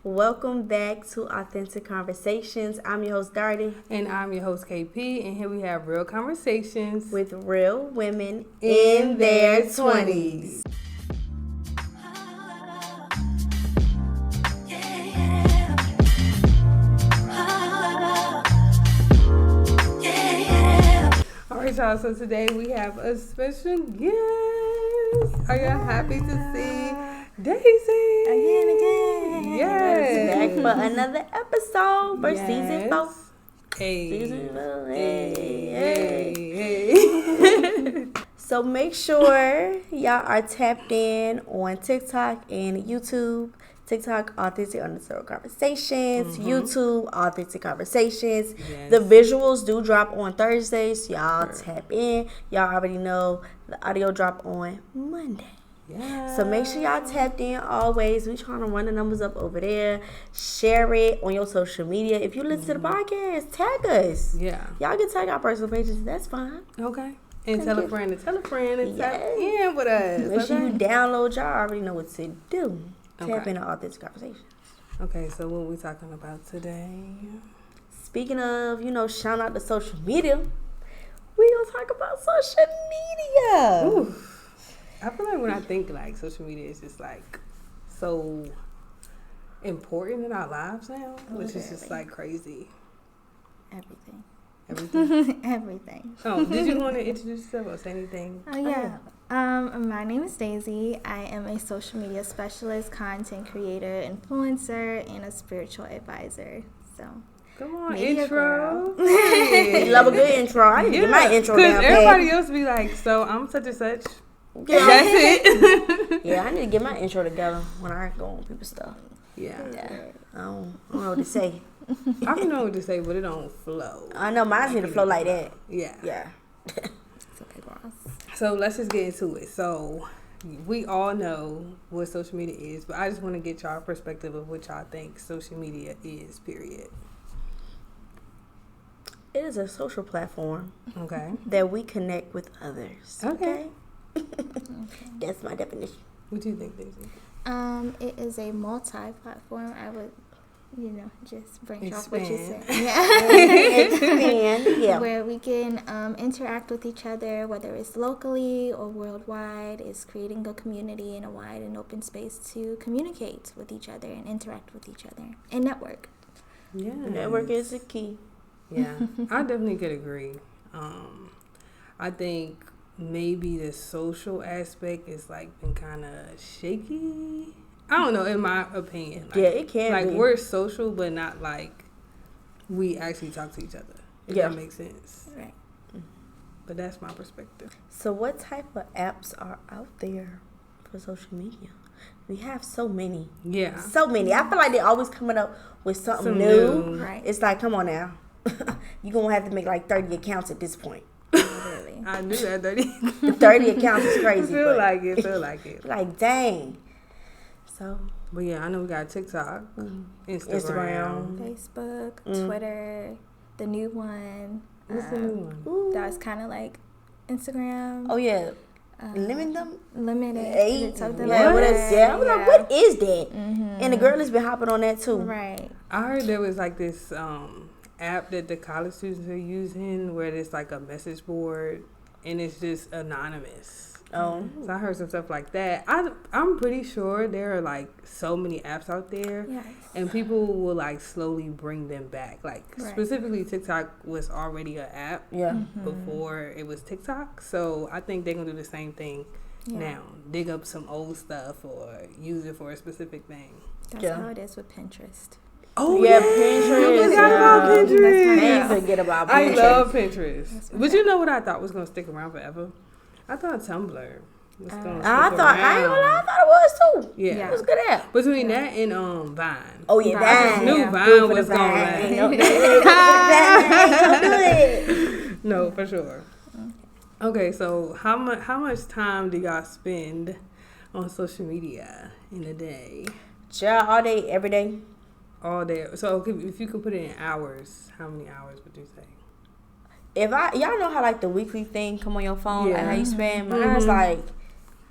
Welcome back to Authentic Conversations. I'm your host, Darty. And I'm your host, KP, and here we have real conversations with real women in their 20s. All right, y'all, so today we have a special guest. Are y'all happy to see Daisy? Again. Yes. Back for another episode for season 4. Hey. Season 4. Hey. So make sure y'all are tapped in on TikTok and YouTube. TikTok, Authentic_Conversations. YouTube, Authentic Conversations. Yes. The visuals do drop on Thursdays. So y'all tap in. Y'all already know the audio drop on Monday. Yeah. So make sure y'all tapped in always. We trying to run the numbers up over there. Share it on your social media. If you listen to the podcast, tag us. Yeah. Y'all can tag our personal pages. That's fine. Okay. And tell a friend and tell a friend and tap Yes. in with us. Make sure you Okay? download. Y'all already know what to do. Tap Okay. into Authentic Conversations. Okay, so what we talking about today? Speaking of, shout out to social media. We gonna talk about social media. Ooh. I feel like when I think like social media is just like so important in our lives now, which is just like crazy. Everything. Everything. Everything. Oh, did you want to introduce yourself or say anything? Oh, yeah. My name is Daisy. I am a social media specialist, content creator, influencer, and a spiritual advisor. So, Come on, Media intro. You love a good intro. I need to get my intro down. Because everybody else be like, so I'm such and such. Yeah. That's it. Yeah, I need to get my intro together when I go on people's stuff. Yeah. I don't know what to say. I don't know what to say, but it don't flow. I know mine need to flow like that. Yeah. Yeah. it's okay, boss. So let's just get into it. So we all know what social media is, but I just want to get y'all perspective of what y'all think social media is, period. It is a social platform Okay. that we connect with others. Okay. That's my definition. What do you think, Daisy? It is a multi-platform. I would, just branch off what you said. Expand. Yeah. And, yeah. Where we can interact with each other, whether it's locally or worldwide. It's creating a community and a wide and open space to communicate with each other and interact with each other and network. Yeah. Network is the key. Yeah. I definitely could agree. I think maybe the social aspect is like been kind of shaky. I don't know, in my opinion. Like, Yeah, it can like be. we're social, but not like we actually talk to each other. If Yeah. that makes sense. Right. But that's my perspective. So what type of apps are out there for social media? We have so many. Yeah. So many. I feel like they're always coming up with something Some new. new. Right. It's like, come on now. You're going to have to make like 30 accounts at this point. Literally. I knew that 30. 30 accounts is crazy. feel but like it. like, dang. So, But yeah, I know we got TikTok, Instagram. Facebook, Mm. Twitter, the new one. What's the new one? ooh. That's kind of like Instagram. Oh, yeah. uh, Limit them? Limited. Eight. Something Yeah, like what that. is, yeah. I'm like, what is that? Mm-hmm. And the girl has been hopping on that too. Right. I heard there was like this app that the college students are using where it's like a message board and it's just anonymous. Oh. So I heard some stuff like that. I'm pretty sure there are like so many apps out there, Yes. and people will like slowly bring them back. Like Right. specifically, TikTok was already an app Yeah. before it was TikTok. So I think they're gonna do the same thing Yeah. now. Dig up some old stuff or use it for a specific thing. That's Yeah. how it is with Pinterest. Oh Yeah, I Pinterest. forgot about yeah. Pinterest. Can't forget about Pinterest. I love Pinterest. That's my But you know what I thought was gonna stick around forever? I thought Tumblr was gonna stick I ain't gonna lie, I thought it was too. Yeah. It was a good app. Between that and Vine. Oh yeah, Vine. Vine. I just knew Yeah. Vine Do it for was the gonna Vine. last. Ain't no- Vine ain't gonna do it. No, for sure. Okay, so how much time do y'all spend on social media in a day? Child, all day, every day. All day. So if you could put it in hours, how many hours would you say? If y'all know how like the weekly thing come on your phone Yeah. and how you spend, mine's like,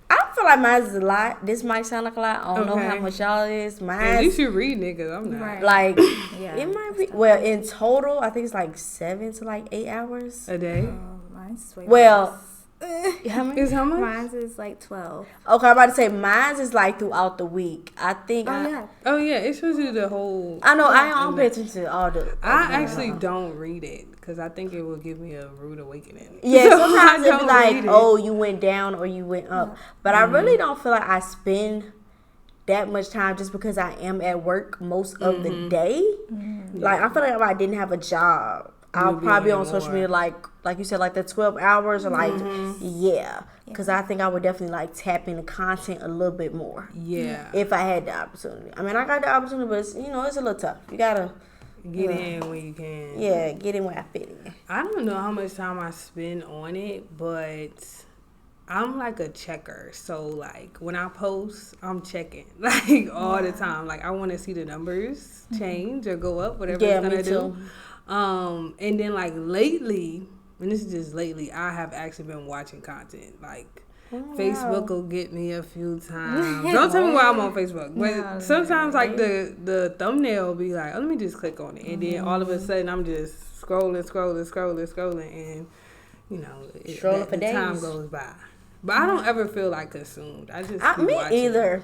I'm I feel like mine is a lot. This might sound like a lot. I don't know how much y'all is. Mine. At least you read, niggas. I'm not. Right. Like, Yeah, it might be. Well, in total, I think it's like 7 to like 8 hours. A day. Mine's way Well, less. how many? Is how much? Mine's is like 12. Okay, I'm about to say mine is like throughout the week. I think. Oh yeah, it shows you the whole. I know. I don't pay attention to all the. I actually don't read it because I think it will give me a rude awakening. Yeah, So sometimes I it'll be don't like, read it. oh, you went down or you went up. But I really don't feel like I spend that much time just because I am at work most of the day. Like, I feel like if I didn't have a job, I'll You'd be probably on on social more. media, like you said, like the 12 hours or like, yeah. Because I think I would definitely like tap into content a little bit more Yeah. if I had the opportunity. I mean, I got the opportunity, but it's, it's a little tough. You gotta, Get in when you can. yeah, get in where I fit in. I don't know how much time I spend on it, but I'm like a checker. So like when I post, I'm checking like all the time. Like I want to see the numbers change or go up, whatever Yeah, it's gonna me do. too. And then like lately, and this is just lately, I have actually been watching content. Like Facebook will get me a few times. Don't tell me why I'm on Facebook, but sometimes like the thumbnail will be like, oh, let me just click on it, and then all of a sudden I'm just scrolling, and Scrolling for the time days. goes by. But I don't ever feel like consumed. I just keep Me watching. either.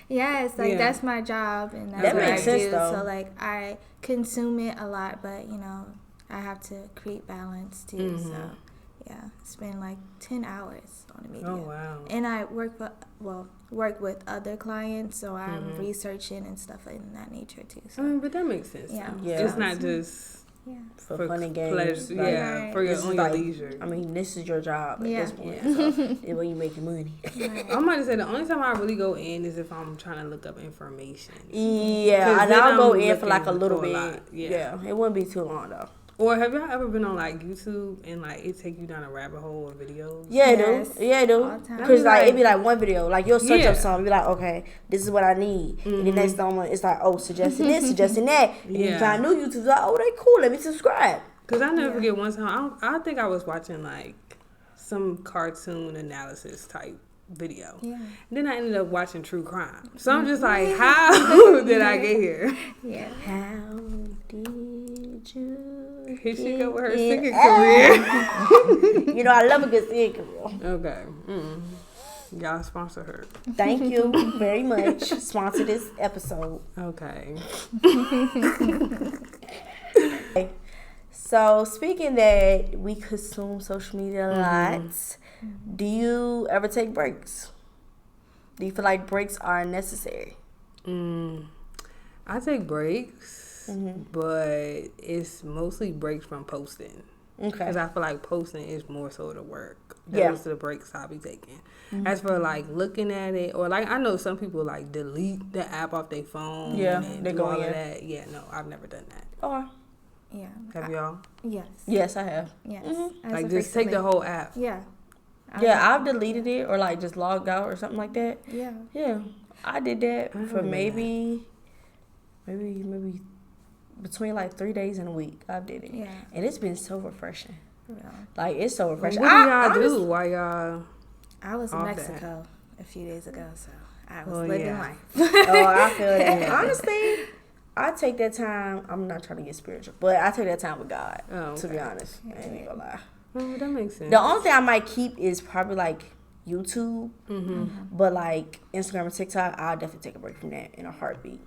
Yes, like Yeah. that's my job and that's That what makes I sense, do. though. So like I consume it a lot, but I have to create balance too. So yeah, spend like 10 hours on the media. Oh wow. And I work with other clients, so I'm researching and stuff like that nature too. So But that makes sense. Yeah. though. Yeah. It's not just yeah. For fun and games. pleasure. Like, Yeah, Right. for your this is on your like- leisure. I mean, this is your job at Yeah. this point. So it's where you make your money. I'm about to say the only time I really go in is if I'm trying to look up information. Yeah, 'Cause and then I'll go I'm in for like a looking little for a bit. lot, yeah. Yeah, it wouldn't be too long though. Or have y'all ever been on like YouTube and like it take you down a rabbit hole of videos? Yeah, it Yes, do. Yeah, it do. all the time. Because like Like- it'd be like one video, like you'll search Yeah. up something, be like, okay, this is what I need, and the next moment it's like, oh, suggesting this, suggesting that, and you Yeah. find new YouTubers like, oh, they cool, let me subscribe. Because I never forget one time, I think I was watching like some cartoon analysis type video. Yeah. Then I ended up watching true crime. So I'm just like, how did I get here? Yeah. How did you? Here she go with her get singing in? career. You know, I love a good singing career. Okay. Y'all sponsor her. Thank you very much. Sponsor this episode. Okay. So speaking that we consume social media a lot, do you ever take breaks? Do you feel like breaks are necessary? I take breaks, but it's mostly breaks from posting. Okay. Because I feel like posting is more so the work. Yeah. Those are the breaks I'll be taking. As for like looking at it, or like I know some people like delete the app off their phone. Yeah, and they do go all in. of that. Yeah, no, I've never done that. Oh, Yeah. Have y'all? Yes. yes, I have. Yes. As Like of just take the recently. whole app. Yeah. Yeah, I've deleted it or like just logged out or something like that. Yeah. Yeah, I did that I for haven't done maybe between like 3 days and a week. I did it, Yeah. and it's been so refreshing. Yeah. Like it's so What refreshing. do y'all honestly- do? Why y'all? I was in Off that. Mexico a few days ago, so I was Well, living yeah. life. Oh, I feel that. Yeah. Honestly, I take that time. I'm not trying to get spiritual, but I take that time with God. Oh, To be okay. honest, I ain't even gonna lie. Oh, that makes sense. The only thing I might keep is probably like YouTube, but like Instagram and TikTok, I'll definitely take a break from that in a heartbeat.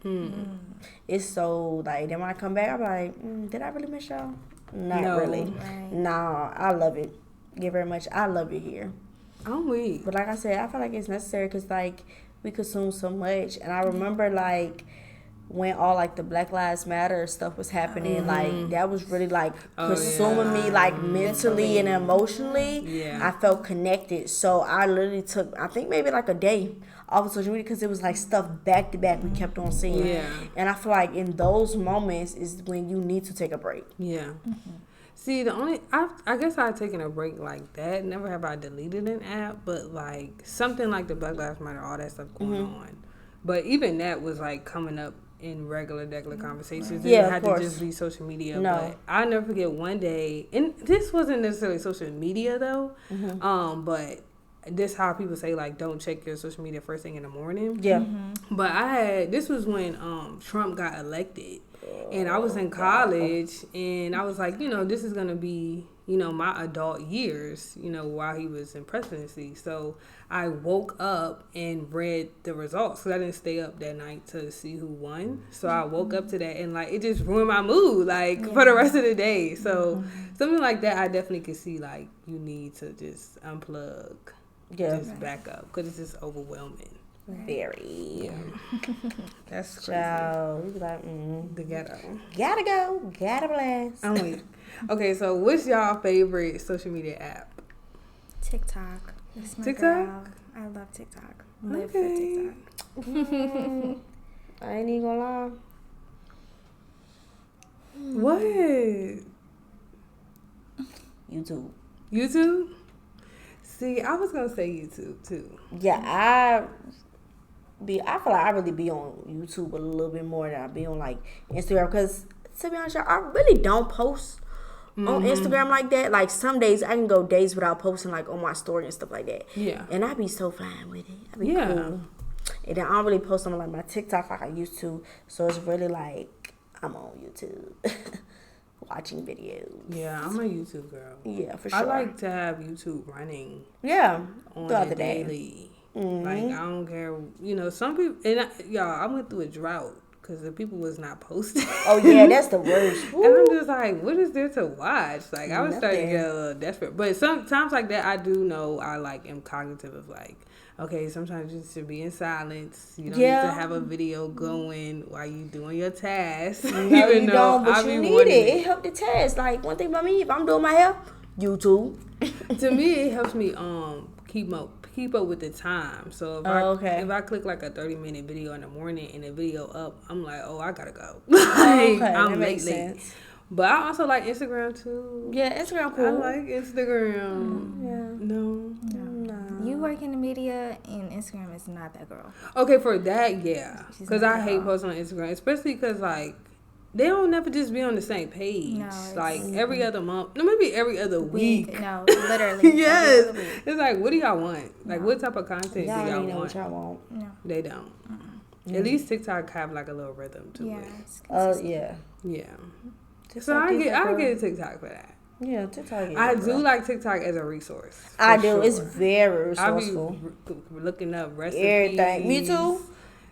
It's so like then when I come back, I'm like, did I really miss y'all? Not No. really. Right. Nah, I love it. Yeah, very much. I love it here. I'm weak. But like I said, I feel like it's necessary because like we consume so much, and I remember like when all like the Black Lives Matter stuff was happening, like that was really like consuming me like mentally and emotionally. Yeah. I felt connected, so I literally took I think maybe like a day off of social media because it was like stuff back to back we kept on seeing. Yeah. And I feel like in those moments is when you need to take a break. Yeah. See, I guess I've taken a break like that. Never have I deleted an app, but like something like the Black Lives Matter, all that stuff going on. But even that was like coming up in regular conversations. Yeah, It had of to just course. be social media. No. But I never forget one day, and this wasn't necessarily social media though, but this how people say like don't check your social media first thing in the morning. Yeah. But this was when Trump got elected, and I was in college, and I was like, this is gonna be, my adult years, while he was in presidency. So I woke up and read the results because I didn't stay up that night to see who won. So I woke up to that, and like it just ruined my mood, like for the rest of the day. So something like that, I definitely could see like you need to just unplug, just back up because it's just overwhelming. Very. Yeah. That's crazy. Child, you be like, The ghetto. gotta go, gotta blast. I'm weak. Okay, so what's y'all favorite social media app? TikTok. It's my TikTok? girl. I love TikTok. Live for TikTok. I ain't even gonna lie. What? YouTube. YouTube? See, I was gonna say YouTube too. Yeah, I feel like I really be on YouTube a little bit more than I be on like Instagram because to be honest, y'all, I really don't post on Instagram like that. Like some days I can go days without posting like on my story and stuff like that. Yeah. And I be so fine with it. I be cool. And then I don't really post on like my TikTok like I used to. So it's really like I'm on YouTube. Watching videos. Yeah, I'm a YouTube girl. Yeah, for sure. I like to have YouTube running. Yeah. On Throughout the the day. daily. Like I don't care. Some people and y'all, I went through a drought because the people was not posting. Oh yeah, that's the worst. And I'm just like, what is there to watch? Like I was starting to Nothing. get a little desperate. But sometimes like that, I do know I like am cognitive of like, okay, sometimes you should be in silence. You don't need to have a video going while you doing your task. No, Even you though don't, but I you be need wanting it. It helped the test. Like one thing about me, if I'm doing my hair, YouTube. To me, it helps me keep up with the time. So if I click like a 30-minute video in the morning and the video up, I'm like, oh, I gotta go. Okay, I'm that makes late. sense. But I also like Instagram too. Yeah, Instagram cool. I like Instagram. Yeah. No. You work in the media, and Instagram is not that girl. Okay, for that, yeah. She's Because not I hate that. posting on Instagram, especially because like they don't never just be on the same page. No, it's- like every other month, no, maybe every other week. No, literally. Yes, every other week. it's like, what do y'all want? Like, what type of content Y'all do don't y'all even know want? what y'all want. No. They don't. At least TikTok have like a little rhythm to Yeah. it. It's consistent. Yeah. Yeah. TikTok So I is that get girl. a TikTok for that. Yeah, TikTok. Is I that do girl. like TikTok as a resource. I for do. sure. It's very I be resourceful. looking up recipes. Everything. Me too.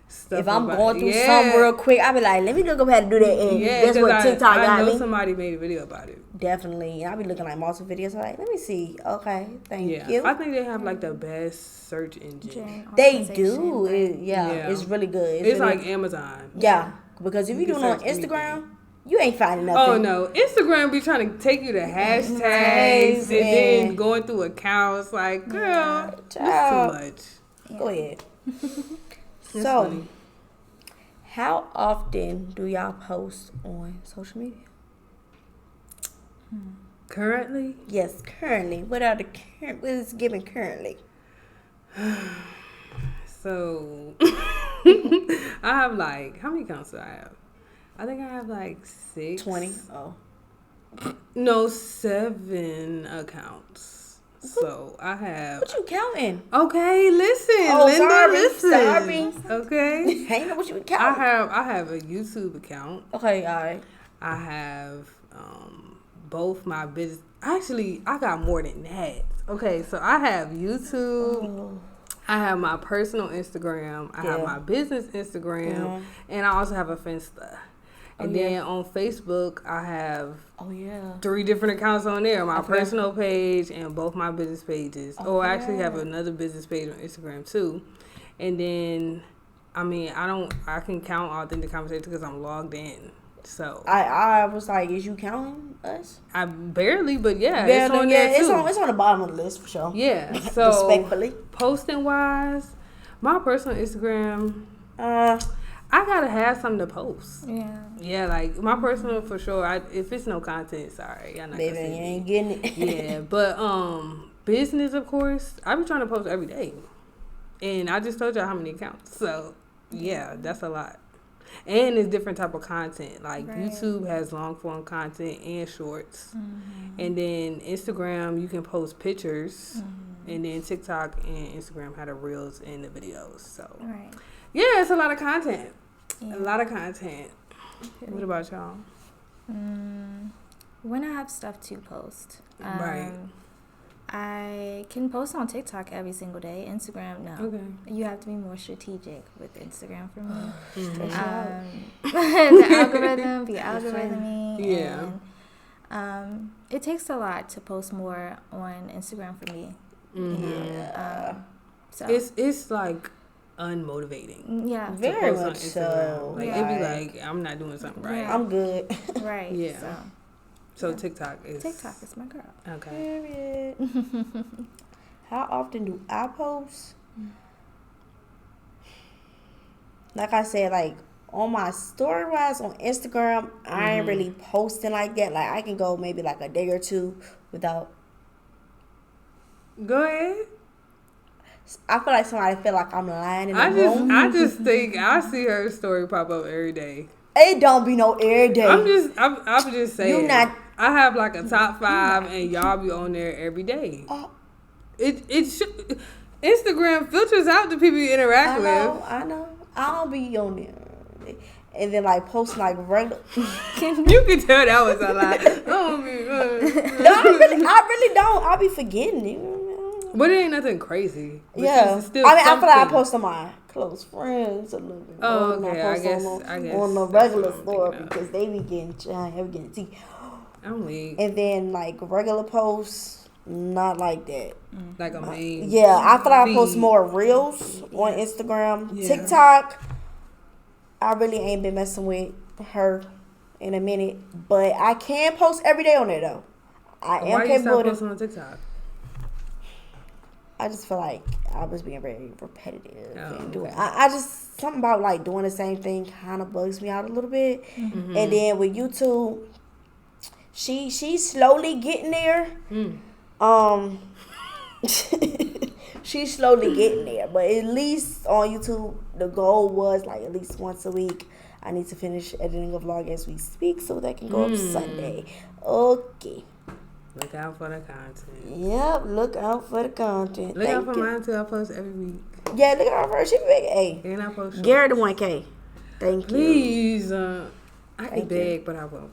Stuff If I'm about- going through something real quick, I be like, let me look up how to do that. And that's what TikTok I got know me. somebody made a video about it. Definitely. And I be looking like multiple videos. I'm like, let me see. Okay, thank Yeah, you. I think they have like the best search engine. Gen They optimization, do. right? Yeah, it's really good. It's really, like Amazon. yeah, because if You you can do it on search anything. Instagram, you ain't finding nothing. Oh no, Instagram be trying to take you to hashtags and and- then going through accounts. Like, girl, it's too Child. much. Go ahead. It's So, funny. how often do y'all post on social media? Currently, Yes, currently. What is given currently? so I have like, how many accounts do I have? I think I have like 6. 20. Oh. No, 7 accounts. So I have. What you counting? Okay, listen, Oh, Linda, sorry, listen. sorry. Okay. I ain't know what you were I counting. have a YouTube account. Okay, all right. I have both my business. Actually, I got more than that. Okay, so I have YouTube. Oh. I have my personal Instagram. I have Yeah. my business Instagram, and I also have a Finsta. And then on Facebook, I have Oh, yeah. 3 different accounts on there. My Okay. personal page and both my business pages. Oh, I actually have yeah. another business page on Instagram too. And then, I mean, I can count Authentic Conversations because I'm logged in. So I was like, is you counting us? I barely, but yeah, Yeah, it's on yeah, there too. it's on the bottom of the list for sure. Yeah. So Respectfully. posting wise, my personal Instagram, I gotta have something to post. Yeah. Yeah, like my personal for sure. If it's no content, sorry, y'all not Baby, gonna you see ain't me. getting it. Yeah, but business of course. I be trying to post every day, and I just told y'all how many accounts. So yeah, that's a lot. And it's different type of content. Like Right. YouTube has long form content and shorts. And then Instagram, you can post pictures. And then TikTok and Instagram had the reels and the videos. So Right. yeah, it's a lot of content. Yeah. A lot of content. What about y'all? When I have stuff to post, Right. I can post on TikTok every single day. Instagram, no. Okay. You have to be more strategic with Instagram for me. Mm-hmm. The algorithm be algorithming. Yeah. And, it takes a lot to post more on Instagram for me. So It's like unmotivating. yeah, to Very post on much Instagram. so. Like Yeah. it'd be like I'm not doing something right. Yeah. I'm good. right. Yeah. So TikTok is TikTok is my girl. okay. Period. How often do I post? Like I said, like on my story wise on Instagram, I ain't really posting like that. Like I can go maybe like a day or two without. Go ahead. I feel like somebody feel like I'm lying in the room. I just think I see her story pop up every day. It don't be no every day. I'm just saying. You not- I have like a top 5, and y'all be on there every day. Oh. It should. Instagram filters out the people you interact with. I know. I don't be on there. And then like posting like regular. You can tell that was a lie. Oh, No, I really don't. I be forgetting it. but it ain't nothing crazy. But Yeah. it's still I mean, I feel like I something. post on my close friends a little bit. Oh, more than okay. I I post guess on the that's regular what I'm store thinking of. because they be getting tea. I'm weak. And then like regular posts, not like that. Like a main. Yeah, I feel like I post feed. more reels on Instagram. Yeah. TikTok, I really ain't been messing with her in a minute, but I can post every day on there though. I am Why you capable stop of it. posting on TikTok? I just feel like I was being very repetitive Oh, and doing. okay. I just something about like doing the same thing kind of bugs me out a little bit. Mm-hmm. And then with YouTube, she's slowly getting there. She's slowly getting there, but at least on YouTube, the goal was like at least once a week. I need to finish editing a vlog as we speak so that can go up Sunday. Okay. Look out for the content. Yep. Look out for the content. Look out Thank for you. mine too. I post every week. Yeah, look at our first. She big A. And I post shorts. Garrett the 1K. Thank you. Please. I Thank can you. beg, but I won't.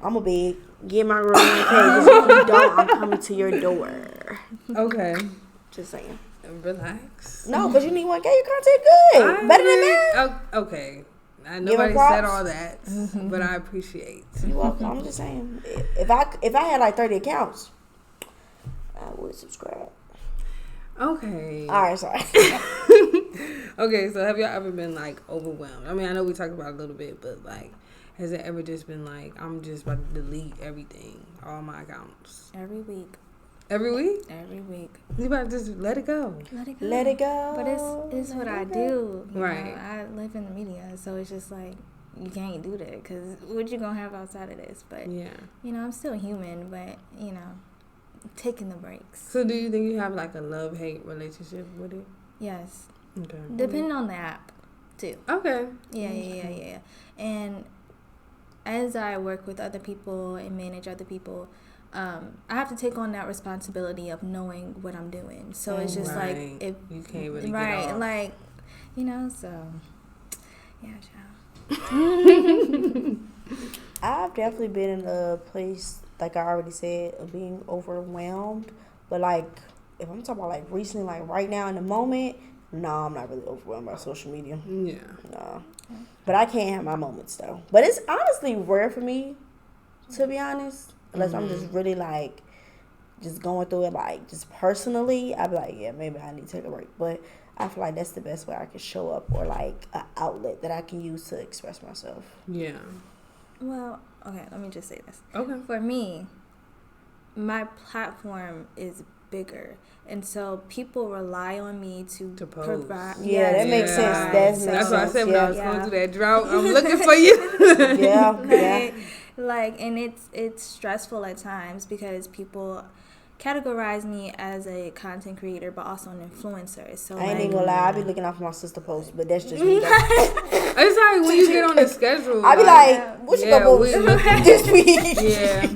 I'm a big. Get my girl 1K. Because if you don't, I'm coming to your door. Okay. Just saying. Relax. No, because you need 1K. Your content good. Better than that. Okay. Give Nobody her said props. all that, but I appreciate. You welcome. I'm just saying. If I had like 30 accounts, I would subscribe. Okay. All right, sorry. Okay, so have y'all ever been like overwhelmed? I mean, I know we talked about it a little bit, but like, has it ever just been like, I'm just about to delete everything, all my accounts? Every week. Every week? Every week. You about to just let it go. Let it go. Let it go. But it's what I do. You Right. know, I live in the media, so it's just like you can't do that because what you gonna have outside of this? But Yeah. you know, I'm still human. But you know, taking the breaks. So do you think you have like a love-hate relationship with it? Yes, Okay. depending on the app, too. Okay. Yeah. And as I work with other people and manage other people, I have to take on that responsibility of knowing what I'm doing. So it's just like Right. if You can't really right, get off. like you know, so yeah, child. I've definitely been in a place, like I already said, of being overwhelmed. But like, if I'm talking about like recently, like right now in the moment, no, I'm not really overwhelmed by social media. Yeah. No. But I can't have my moments though. But it's honestly rare for me, to be honest. Unless I'm just really like, just going through it like just personally. I'd be like, yeah, maybe I need to take a break. But I feel like that's the best way I can show up, or like an outlet that I can use to express myself. Yeah. Well, okay, let me just say this. Okay. For me, my platform is bigger, and so people rely on me to To post. provide. Yeah, that makes sense. That's what I said when I was Yeah. going through that drought. I'm looking for you. Yeah, yeah. Like, and it's stressful at times because people, categorize me as a content creator, but also an influencer. So I ain't like, even gonna lie, I be looking out for my sister posts, but that's just me. Though. It's like when you get on the schedule. I be like, what you gonna post this week? Yeah.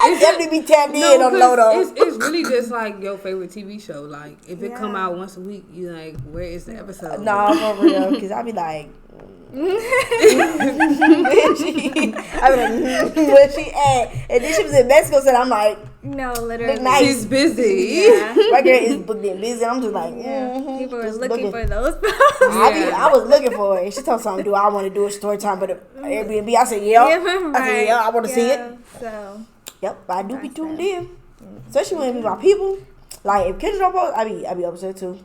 I definitely be tapped in on Lodo. It's really just like your favorite TV show. Like, if it come out once a week, you like, where is the episode? Nah, for real, because I be like, I be like, where she at? And then she was in Mexico, so I'm like, no, literally, nice. She's busy. Yeah. My girl is booked and busy. I'm just like, People are just looking for those posts. I was looking for it. She told something, do I want to do a story time but Airbnb? I said, yeah. Right. I said, yeah, I want to see it. So, yep, I do be tuned in. Especially when it be my people. Like, if kids don't post, I be upset too.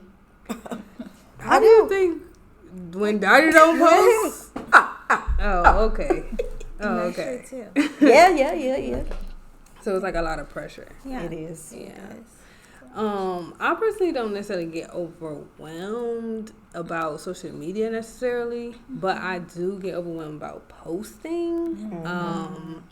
How do you think when Daddy don't post? Oh, okay. Oh, okay. too. Yeah. So it's like a lot of pressure. Yeah, It is. Yeah. I personally don't necessarily get overwhelmed about social media necessarily, but I do get overwhelmed about posting.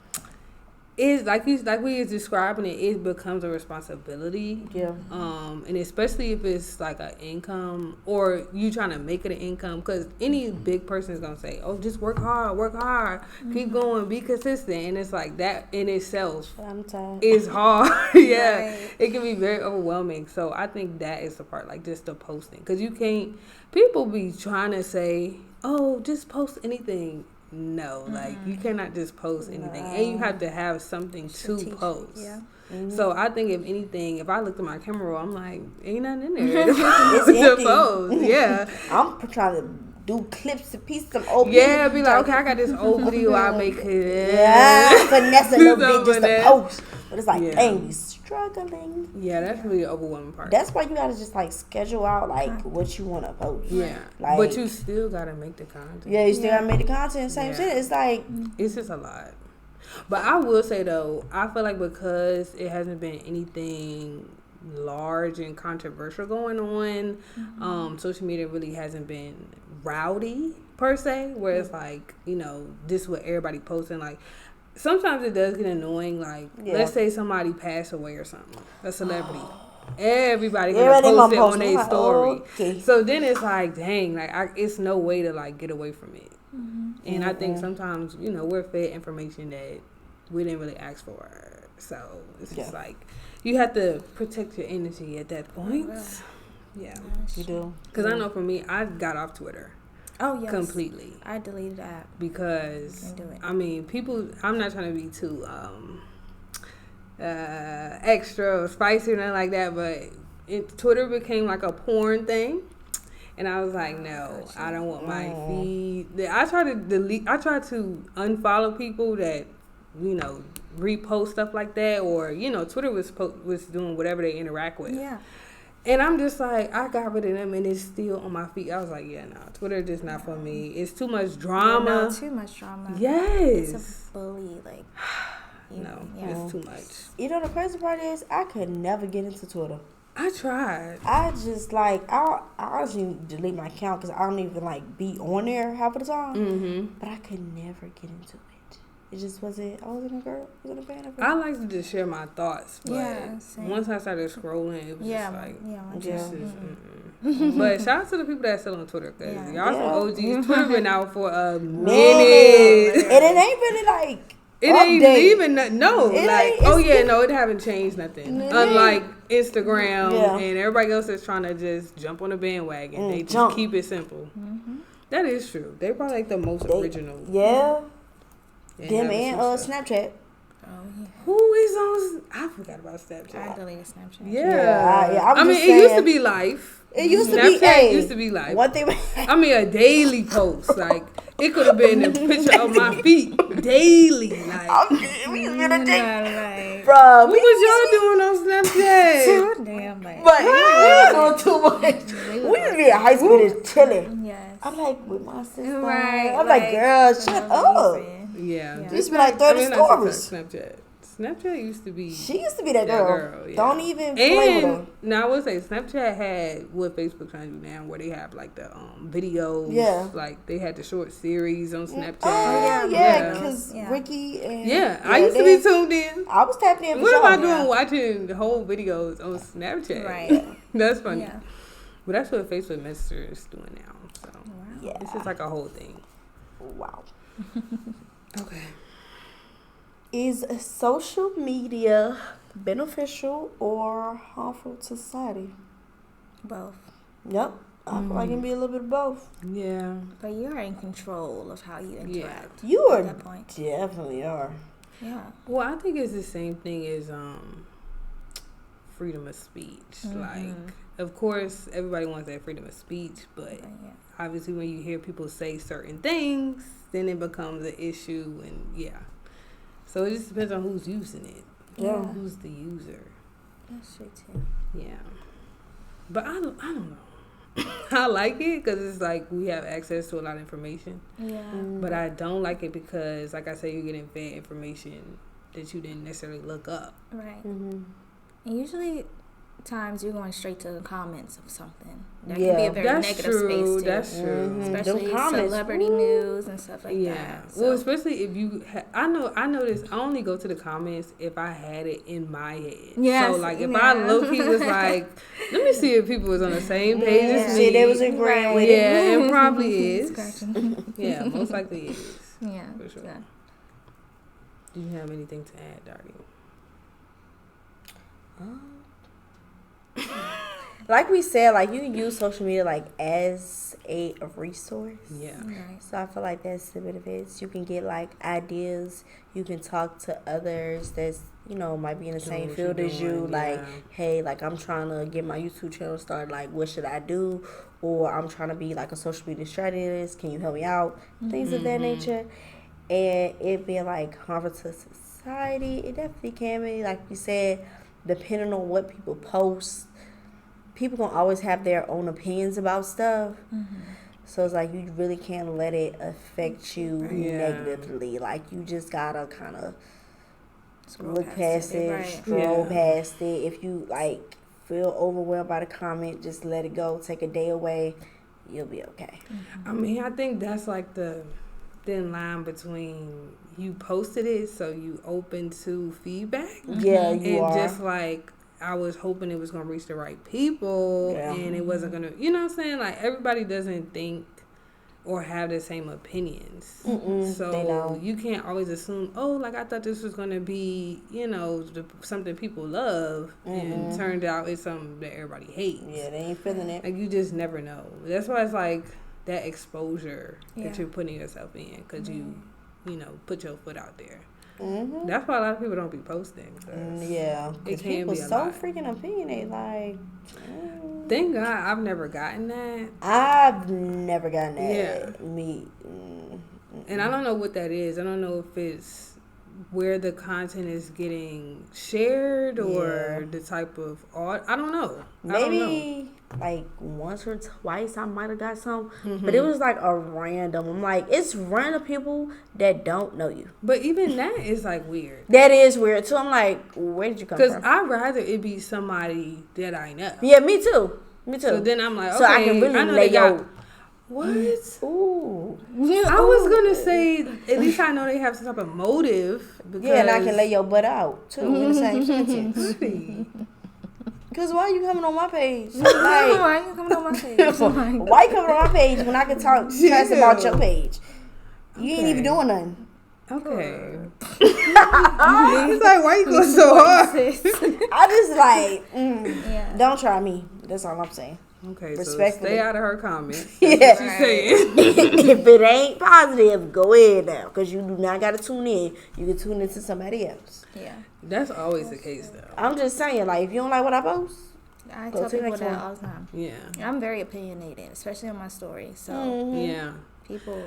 Is like we was describing it becomes a responsibility. Yeah. And especially if it's like an income or you trying to make it an income, because any big person is gonna say, "Oh, just work hard, keep going, be consistent," and it's like that in itself I'm tired. is hard. Yeah, Right. it can be very overwhelming. So I think that is the part, like just the posting, because you can't. People be trying to say, "Oh, just post anything." No, like you cannot just post anything, and you have to have something to post. Yeah. So I think if anything, if I looked at my camera roll, I'm like, ain't nothing in there It's to empty. post. Yeah, I'm trying to do clips and pieces of old yeah. Be like, okay, I got this old video. I make it. Yeah, finesse a little bit just to Finesse. post. But it's like, Yeah. dang, we struggling. Yeah, that's really the overwhelming part. That's why you gotta just like schedule out like what you wanna post. Yeah, Like, but you still gotta make the content. yeah, you still gotta make the content. Same Yeah. shit. It's like, It's just a lot. But I will say though, I feel like because it hasn't been anything large and controversial going on, social media really hasn't been rowdy per se, where it's like, this is what everybody posting. Like sometimes it does get annoying, like let's say somebody passed away or something, a celebrity. Everybody gonna post it on their story. Okay. So then it's like, dang, like it's no way to like get away from it. And I think sometimes, we're fed information that we didn't really ask for. So it's just like, you have to protect your energy at that point. Yeah. You do. Because I know for me, I got off Twitter. Oh, yes. Completely. I deleted the app. Because, Can't do it. I mean, people, I'm not trying to be too extra or spicy or nothing like that, but Twitter became like a porn thing. And I was like, no, I don't want my feed. I try to unfollow people that, repost stuff like that, or, Twitter was doing whatever they interact with. Yeah. And I'm just like, I got rid of them and it's still on my feet. I was like, yeah, no, Twitter just not for me. It's too much drama. No, too much drama. Yes. It's a bully, like. It's too much. The crazy part is I could never get into Twitter. I tried. I just like I honestly delete my account because I don't even like be on there half of the time. Mm-hmm. But I could never get into it. It just wasn't. I wasn't a girl. I wasn't a fan of it. I like to just share my thoughts, but Yeah, same. once I started scrolling, it was just like, Yeah. But shout out to the people that's still on Twitter, because y'all some OGs. Twitter been out for a Man. minute. And it ain't really like It ain't update. even no. It Like, ain't- it haven't changed nothing. It Unlike Instagram Yeah. and everybody else that's trying to just jump on the bandwagon. They just keep it simple. That is true. They probably like the most original. Yeah. and Them having and some stuff. Snapchat. Oh, yeah. Who is on? I forgot about Snapchat. I deleted Snapchat. Yeah, I mean, just it used to saying. be life. It used to Snapchat be. Hey, used to be life. One thing. I mean, a daily post. Like, it could have been a picture of my feet daily. Like, we used to be in a day, Like, bro. what was y'all doing on Snapchat? too damn, like. But we were doing too much. We used to be in high school just chilling. Yes. I'm like with my sister. Right, I'm like, girl, for shut no up. reason. Yeah. Yeah. Just be like 30 I stories. Snapchat. Snapchat used to be. She used to be that girl. Yeah. Don't even play with her. Now I would say Snapchat had what Facebook trying to do now, where they have like the videos. Yeah. Like they had the short series on Snapchat. Oh yeah, because Ricky and I used to be tuned in. I was tapping in. What am I doing watching the whole videos on Snapchat? Right. That's funny. Yeah. But that's what Facebook Messenger is doing now. So yeah, this is like a whole thing. Wow. Okay. Is social media beneficial or harmful to society? Both. Yep. I feel like it can be a little bit of both. Yeah. But you're in control of how you interact. You are at that point. Definitely are. Yeah. Well, I think it's the same thing as freedom of speech. Like, of course, everybody wants that freedom of speech, but obviously when you hear people say certain things, then it becomes an issue, and so it just depends on who's using it. Yeah. Who's the user. That's true too. Yeah. But I don't know. I like it because it's like we have access to a lot of information. Yeah. But I don't like it because, like I said, you're getting bad information that you didn't necessarily look up. Right. And usually times you're going straight to the comments of something. That Yeah, can be a very negative space too. That's true. Especially celebrity news and stuff like that. So. Well, especially if you, I know this. I only go to the comments if I had it in my head. Yes, So like if I low key was like, let me see if people was on the same page as me. They was agreeing with it. Yeah, it probably is. Yeah, most likely is. Yeah, for sure. Yeah. Do you have anything to add, Darty? Like we said, like you can use social media like as a resource. Yeah. Right. So I feel like that's the benefits. You can get like ideas. You can talk to others that's might be in the same field as you. Like, hey, like I'm trying to get my YouTube channel started. Like, what should I do? Or I'm trying to be like a social media strategist. Can you help me out? Things of that nature. And it being like harmful to society, it definitely can be. Like we said, depending on what people post. People gonna always have their own opinions about stuff, so it's like you really can't let it affect you negatively. Like you just gotta kind of look past it, stroll past it. If you like feel overwhelmed by the comment, just let it go. Take a day away, you'll be okay. I mean, I think that's like the thin line between you posted it, so you open to feedback, you are. Just like. I was hoping it was going to reach the right people and it wasn't going to, you know what I'm saying? Like, everybody doesn't think or have the same opinions. So you can't always assume, like, I thought this was going to be, something people love. And it turned out it's something that everybody hates. Yeah, they ain't feeling it. Like, you just never know. That's why it's like that exposure that you're putting yourself in because you put your foot out there. That's why a lot of people don't be posting. Because people so freaking opinionated. Like, thank God I've never gotten that. I've never gotten that. Yeah. Me. And I don't know what that is. I don't know if it's where the content is getting shared or the type of art. I don't know. Maybe like once or twice I might have got some, but it was like a random. I'm like, it's random people that don't know you. But even that is like weird. That is weird too. I'm like, where did you come from? Because I'd rather it be somebody that I know. Yeah, me too. So then I'm like, okay, so I can really lay out. What? Ooh. I was gonna say at least I know they have some type of motive. Because and I can lay your butt out too in the same sentence. Cause why you coming on my page? Like, why you coming on my page? Why you coming on my page when I can talk trash about your page? You ain't even doing nothing. Okay. It's like, why you going so hard? I just like, don't try me. That's all I'm saying. Okay, so stay out of her comments. That's what she's saying. If it ain't positive, go ahead now. Because you do not got to tune in. You can tune into somebody else. Yeah. That's always the case, though. I'm just saying, like, if you don't like what I post, I tell people that all the time. Yeah. I'm very opinionated, especially on my story. So, people...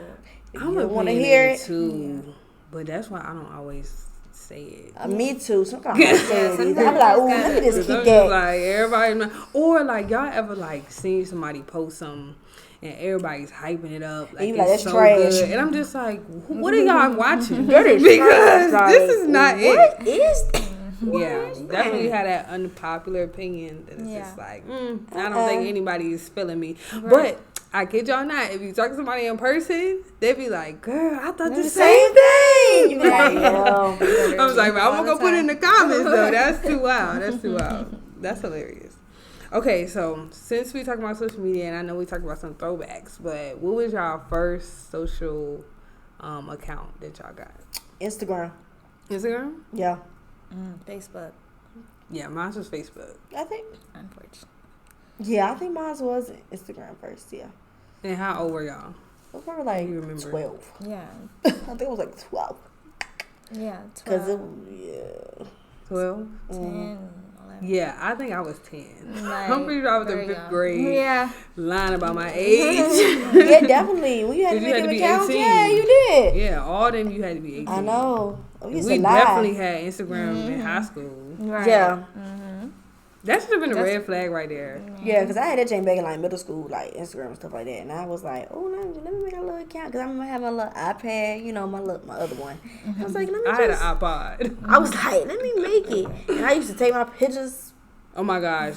I'm opinionated, too. But that's why I don't always say it. Me too. Sometimes I say it. I'm like, ooh, let me just keep that. Like everybody, or like y'all ever like seen somebody post something and everybody's hyping it up like like, it's that's so trash. good. And I'm just like, what are y'all watching? That is Because trash. this is not it. What is that? Yeah, definitely had that unpopular opinion that it's just like, I don't think anybody is feeling me. Right. But I kid y'all not, if you talk to somebody in person, they be like, girl, I thought the The same thing. You be like, yo. I was like, I'm All gonna the put it in time. the comments though. That's too wild. That's too wild. That's hilarious. Okay, so since we talking about social media, and I know we talked about some throwbacks, but what was y'all first social account that y'all got? Instagram. Instagram? Yeah. Facebook, Yeah, mine was Facebook. I think. unfortunately. Yeah, I think mine was Instagram first. Yeah. And how old were y'all? I was probably like You remember? 12. Yeah, I think it was like 12. yeah, Because 12, yeah. 12? 10, 11. Yeah, I think I was 10. Like, I'm pretty sure I was in very 5th young. grade. Yeah. Lying about my age. Yeah, definitely. When you had Did to you make have to them be accounts, 18? yeah, you did. Yeah, all them you had to be 18. I know. We used We to lie. definitely had Instagram in high school. Right. Yeah. That should have been a That's- red flag right there. Yeah, because I had that chain back in like middle school, like Instagram and stuff like that. And I was like, oh, let me make a little account. Because I remember having a little iPad, you know, my other one. I was like, let me I had an just. iPod. I was like, let me make it. And I used to take my pictures. Oh my gosh.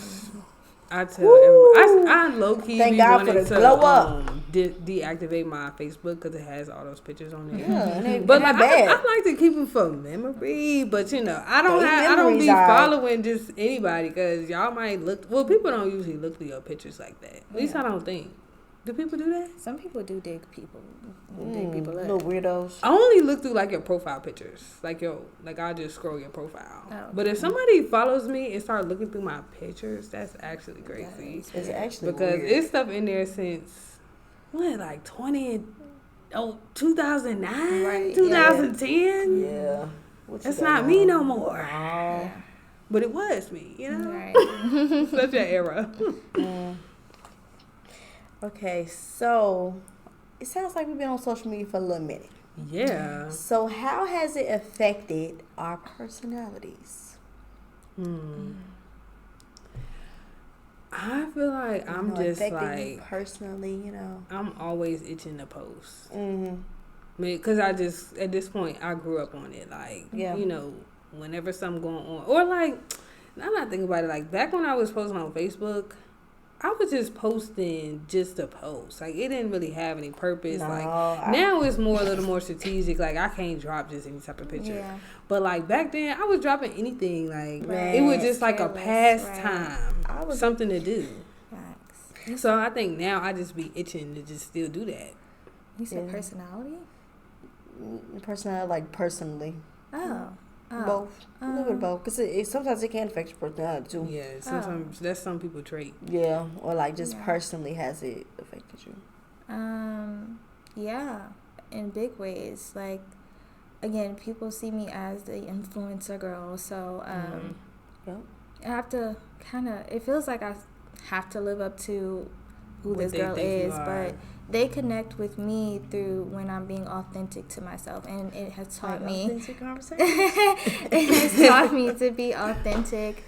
I tell Woo. everybody, I low-key Thank be God for wanting the to glow up. deactivate my Facebook because it has all those pictures on there. Yeah, and they, But and like, they bad. I like to keep them for memory. But you know, I don't They I don't memories be are- following just anybody because y'all might look. Well, people don't usually look through your pictures like that. At least I don't think. Do people do that? Some people do dig people up. Little weirdos. I only look through like your profile pictures. Like I'll just scroll your profile. Oh. But if somebody follows me and start looking through my pictures, that's actually crazy. It's actually Because weird. it's stuff in there since like 2009, Right, 2010. Yeah. What you That's got not on? me no more. Oh. But it was me, you know? Right. Such an era. Okay, so it sounds like we've been on social media for a little minute. Yeah. So how has it affected our personalities? I feel like I'm just affecting you like, personally, you know. I'm always itching to post. Mm-hmm. Because I just, at this point, I grew up on it. Like, Yeah. you know, whenever something going on. Or like, I'm not thinking about it. Like, back when I was posting on Facebook, I was just posting just to post. Like, it didn't really have any purpose. No, Like, now it's more a little more strategic. Like, I can't drop just any type of picture. Yeah. But, like, back then, I was dropping anything. Like, Right. it was just like a Careless, pastime. I was- Something to do. Facts. So, I think now I just be itching to just still do that. You said Yeah. personality? Personality, like personally. Oh. Both. A little bit of both. Because sometimes it can affect your personality too. Yeah, sometimes that's some people's trait. Yeah. Or like just Yeah. personally has it affected you? Yeah, in big ways. Like, again, people see me as the influencer girl, so Yep. I have to it feels like I have to live up to who What this they girl think you is, are. but they connect with me through when I'm being authentic to myself, and it has taught me Authentic conversation. it has taught me to be authentic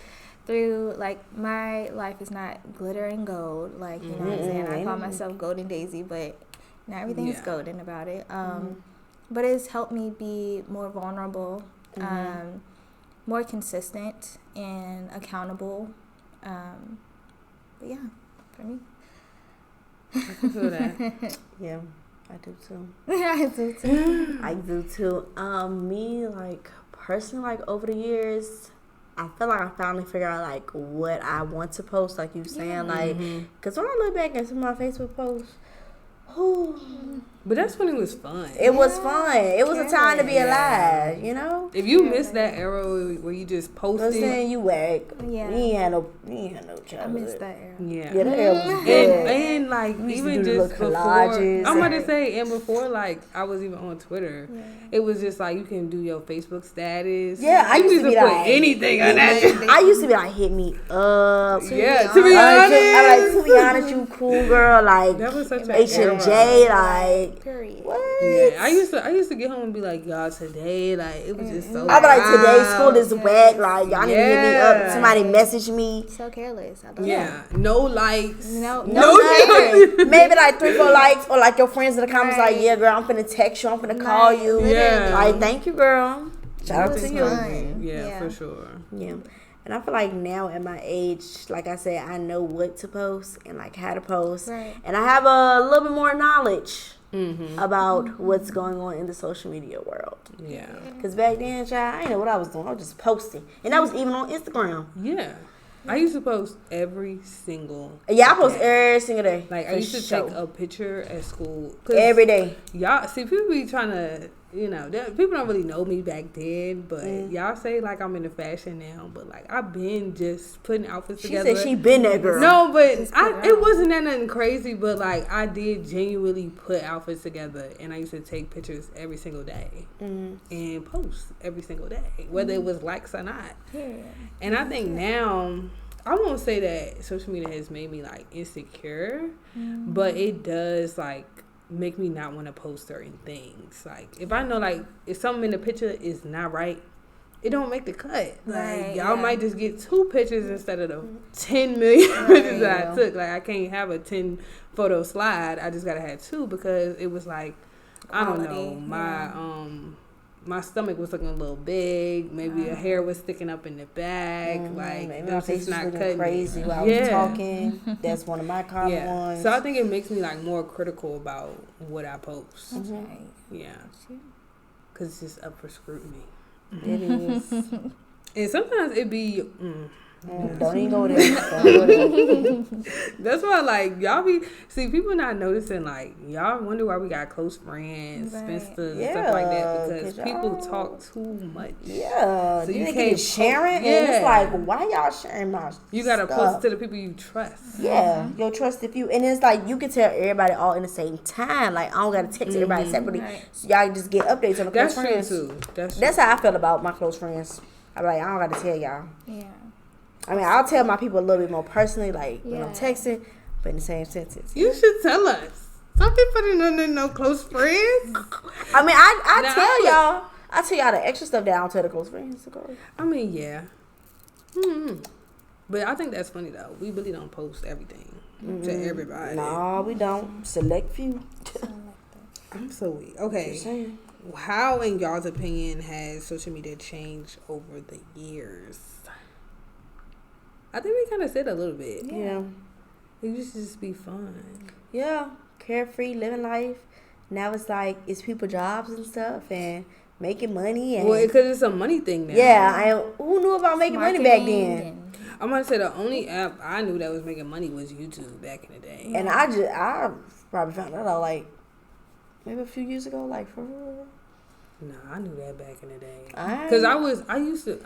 through, like, my life is not glitter and gold, like, you know what I'm saying? I call myself Golden Daisy, but not everything is Yeah. golden about it. But it's helped me be more vulnerable, more consistent and accountable. But yeah, for me. I can feel that. Yeah. I do too. I do too. I do too. Me, like, personally, like, over the years, I feel like I finally figured out, like, what I want to post, like you saying, like, because when I look back at some of my Facebook posts, But that's when it was fun. it was fun. It was a time to be Yeah. alive, you know? If you missed that era where you just posted, Listen, you whack. Yeah. You ain't had no childhood. I miss that era. yeah. Yeah, that era was good. And like We used to even do the just little before, collages I'm about to and- say, and before like I was even on Twitter, it was just like you can do your Facebook status. Yeah, I You used to be put like anything on that. I used to be like, hit me up. Yeah, to be I'm honest, like, to be honest, you cool girl, like that was such a H&J, era. like period. Period. What? Yeah, I used to get home and be like, y'all, today, like, it was just so I be like, today's wild. school is whack. Like, y'all need to hit me up. Yeah. Somebody message me. So careless. I love Yeah, no likes. No, Nothing. Maybe like 3-4 likes, or like your friends in the comments Right. like, yeah, girl, I'm finna text you, I'm finna call Right, you. Yeah. Like, thank you, girl. Shout out It to was you. fun. Yeah, Yeah. for sure. Yeah. And I feel like now at my age, like I said, I know what to post and like how to post. Right. And I have a little bit more knowledge Mm-hmm. about what's going on in the social media world. Yeah. Because back then, child, I didn't know what I was doing. I was just posting. And that was even on Instagram. Yeah. I used to post every single Yeah, I post day. every single day. Like, I for used to sure. take a picture at school. 'Cause Every day. Y'all, see, people be trying to, people don't really know me back then, but y'all say, like, I'm into fashion now, but, like, I've been just putting outfits She together. said she been that girl. No, but it it wasn't that nothing crazy, but, like, I did genuinely put outfits together, and I used to take pictures every single day and post every single day, whether it was likes or not. Period. And I think now, I won't say that social media has made me like insecure, but it does like make me not want to post certain things. Like if I know like if something in the picture is not right, it don't make the cut. Like Right, y'all yeah. might just get 2 pictures instead of the 10 million pictures that yeah. I took. Like I can't have a 10 photo slide. I just gotta have 2 because it was like I don't know Quality, my stomach was looking a little big. Maybe a hair was sticking up in the back. Like Maybe it my was face just was not looking cutting crazy it. while I was talking. That's one of my common Yeah. ones. So I think it makes me like more critical about what I post. That's right. Yeah. Cause it's just up for scrutiny. It is. And sometimes it be. Don't even go there. Don't go there. That's why, like, y'all be see people not noticing. Like, y'all wonder why we got close friends, Right. spinsters, and Yeah, stuff like that because 'cause people y'all- talk too much. Yeah. So You you can't can't sharing, post- and it's yeah. like, why y'all sharing my You gotta stuff? post it to the people you trust. Yeah, your trusted few, and it's like you can tell everybody all in the same time. Like I don't gotta text everybody separately, Right. so y'all just get updates on the close That's true friends. too. That's true. That's how I feel about my close friends. I'm like, I don't gotta tell y'all. Yeah. I mean, I'll tell my people a little bit more personally, like when I'm Yeah. texting, but in the same sentence. You should tell us. Some people didn't know no close friends. I mean, I Now, tell y'all, I tell y'all the extra stuff that I don't tell the close friends. I mean, yeah. But I think that's funny though. We really don't post everything to everybody. No, we don't. Select few. I'm so weak. Okay. Just saying. How, in y'all's opinion, has social media changed over the years? I think we kind of said a little bit. Yeah. It used to just be fun. Yeah, carefree, living life. Now it's like it's people jobs and stuff and making money and Well, because it's a money thing now. yeah. Who knew about making money back then? I'm gonna say the only app I knew that was making money was YouTube back in the day. And I probably found that out like maybe a few years ago, like for real. Nah, I knew that back in the day. Alright. Because I used to,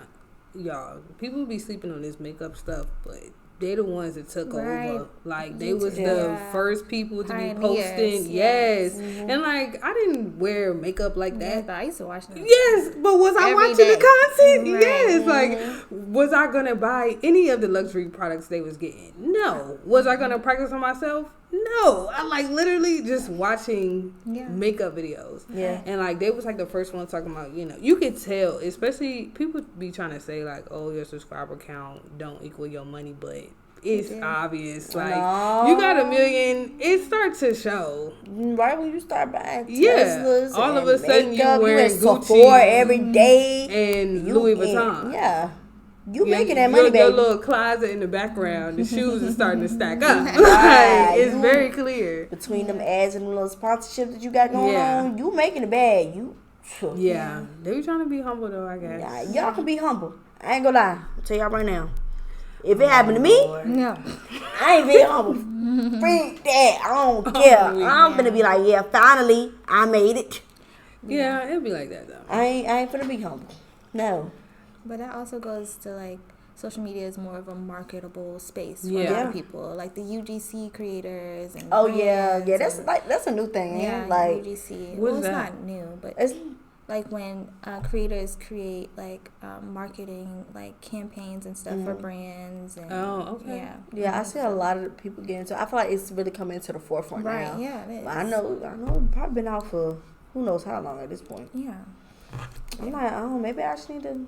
y'all, people be sleeping on this makeup stuff, but they the ones that took Right. over. Like, they was the Yeah. first people to Pioneers, be posting. yes. Yes. And, like, I didn't wear makeup like Yeah, that. but I used to watch them. Yes, but was I Every watching day. the content? Right. Yes. Like, was I going to buy any of the luxury products they was getting? No. Was I going to practice on myself? No. I, like, literally just watching Yeah. makeup videos. Yeah. And, like, they was, like, the first one talking about, you could tell, especially people be trying to say, like, oh, your subscriber count don't equal your money, but it's obvious. Like, No. you got 1 million, it starts to show. Right when you start buying Yeah. Teslas, All of and a sudden you makeup, wearing at Gucci Sephora every day, and you Louis in- Vuitton. Yeah, you Your- making that money, your baby. little closet in the background, the shoes are starting to stack up. Right. Like, it's You- very clear. Between them ads and the little sponsorship that you got going Yeah. on, you making it bad. You, Yeah. They be trying to be humble though, I guess. yeah, y'all can be humble. I ain't gonna lie. I'll tell y'all right now. If it happened to me, No. I ain't being humble. Freak that. I don't care. I'm gonna be like, yeah, finally, I made it. Yeah, it'd be like that though. I ain't finna be humble. No. But that also goes to like social media is more of a marketable space for Yeah. a lot of people, like the UGC creators and Oh yeah, brands yeah. That's and- like that's a new thing. yeah, Like UGC. What Well, is it's that? not new, but it's like when creators create like marketing like campaigns and stuff for brands. And, okay. Yeah, I see a lot of people get into. I feel like it's really coming to the forefront now. Right. Yeah, it is. I know. It's probably been out for who knows how long at this point. Yeah. I'm like, oh, maybe I just need to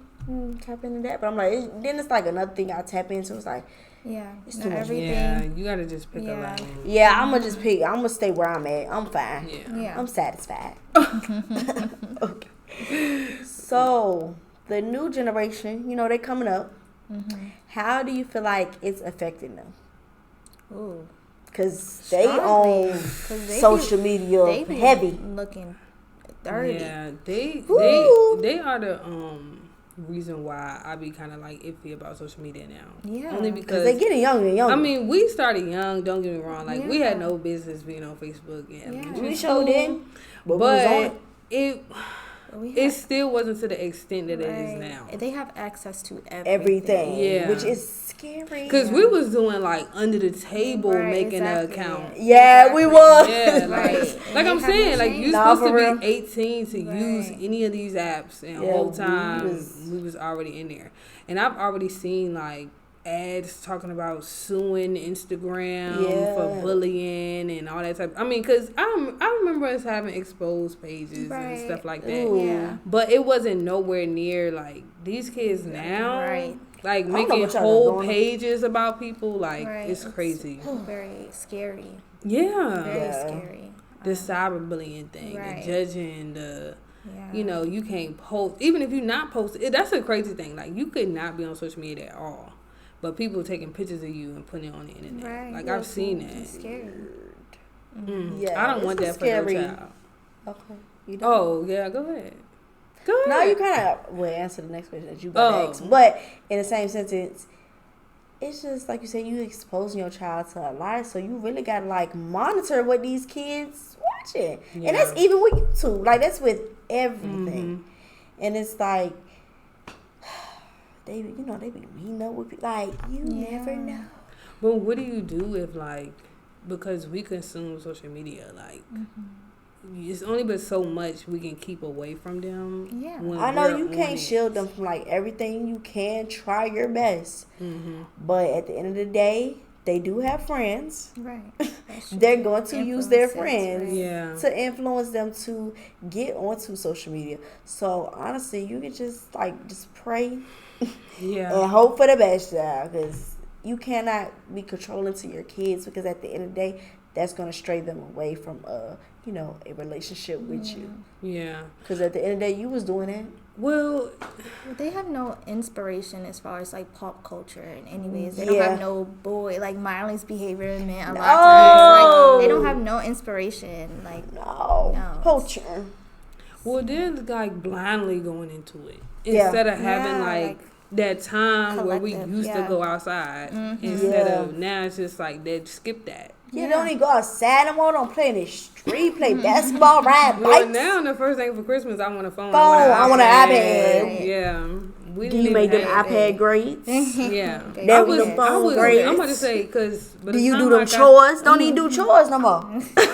tap into that. But I'm like, then it's like another thing I tap into. It's like, yeah, it's not too much. everything. Yeah, you gotta just pick a lane. Yeah, I'm gonna just pick. I'm gonna stay where I'm at. I'm fine. Yeah. I'm satisfied. Okay. So the new generation, they coming up. Mm-hmm. How do you feel like it's affecting them? Ooh. Because they own social media they be heavy. Looking 30. Yeah, they are the reason why I be kind of like iffy about social media now. Yeah. Only because they getting younger and younger. I mean, we started young. Don't get me wrong. Like we had no business being on Facebook and elementary we school, showed in, but it still wasn't to the extent that it is now. They have access to everything. Yeah, which is scary. Because we was doing like under the table making an account. Yeah, we was. Yeah, like I'm saying, like you're supposed to be 18 to use any of these apps, and the whole time we was already in there. And I've already seen like ads talking about suing Instagram for bullying and all that type. I mean, because I remember us having exposed pages and stuff like that. Yeah. But it wasn't nowhere near like these kids now. Right. Like making whole pages about people, like it's crazy. Very scary. Yeah. Very scary. The cyberbullying thing, the judging, you can't post. Even if you're not posting, that's a crazy thing. Like you could not be on social media at all. But people taking pictures of you and putting it on the internet. Right. Like, I've seen that. It's scary. Yeah, I don't want that for no child. Okay. Yeah, go ahead. Go ahead. Now you kind of will answer the next question that you got to ask. But in the same sentence, it's just, like you said, you exposing your child to a lot. So you really got to, like, monitor what these kids watching. Yeah. And that's even with YouTube. Like, that's with everything. And it's like, they be meeting up with people. Like, you never know. But what do you do if, like, because we consume social media, like, it's only but so much we can keep away from them. Yeah. I know you can't shield them from, like, everything. You can try your best. But at the end of the day, they do have friends. Right. They're going to use their friends to influence them to get onto social media. So, honestly, you can just pray. And hope for the best, child, because you cannot be controlling to your kids, because at the end of the day, that's going to stray them away from a relationship with you. Yeah. Because at the end of the day, you was doing that. Well, they have no inspiration as far as like pop culture in any ways. They don't have no boy like Miley's behavior meant a lot of times. Like, they don't have no inspiration. Like no culture. Well, they're like blindly going into it instead of having like that time where we used to go outside instead of now it's just like they skip that. You don't even go outside no more. Don't play in the street. Play basketball, ride bikes. Well, now the first thing for Christmas, I want a phone. I want an iPad. Yeah. Do you make them iPad grades? Yeah. That was the phone grades. I'm about to say, because... Do you do them chores? Don't even do chores no more.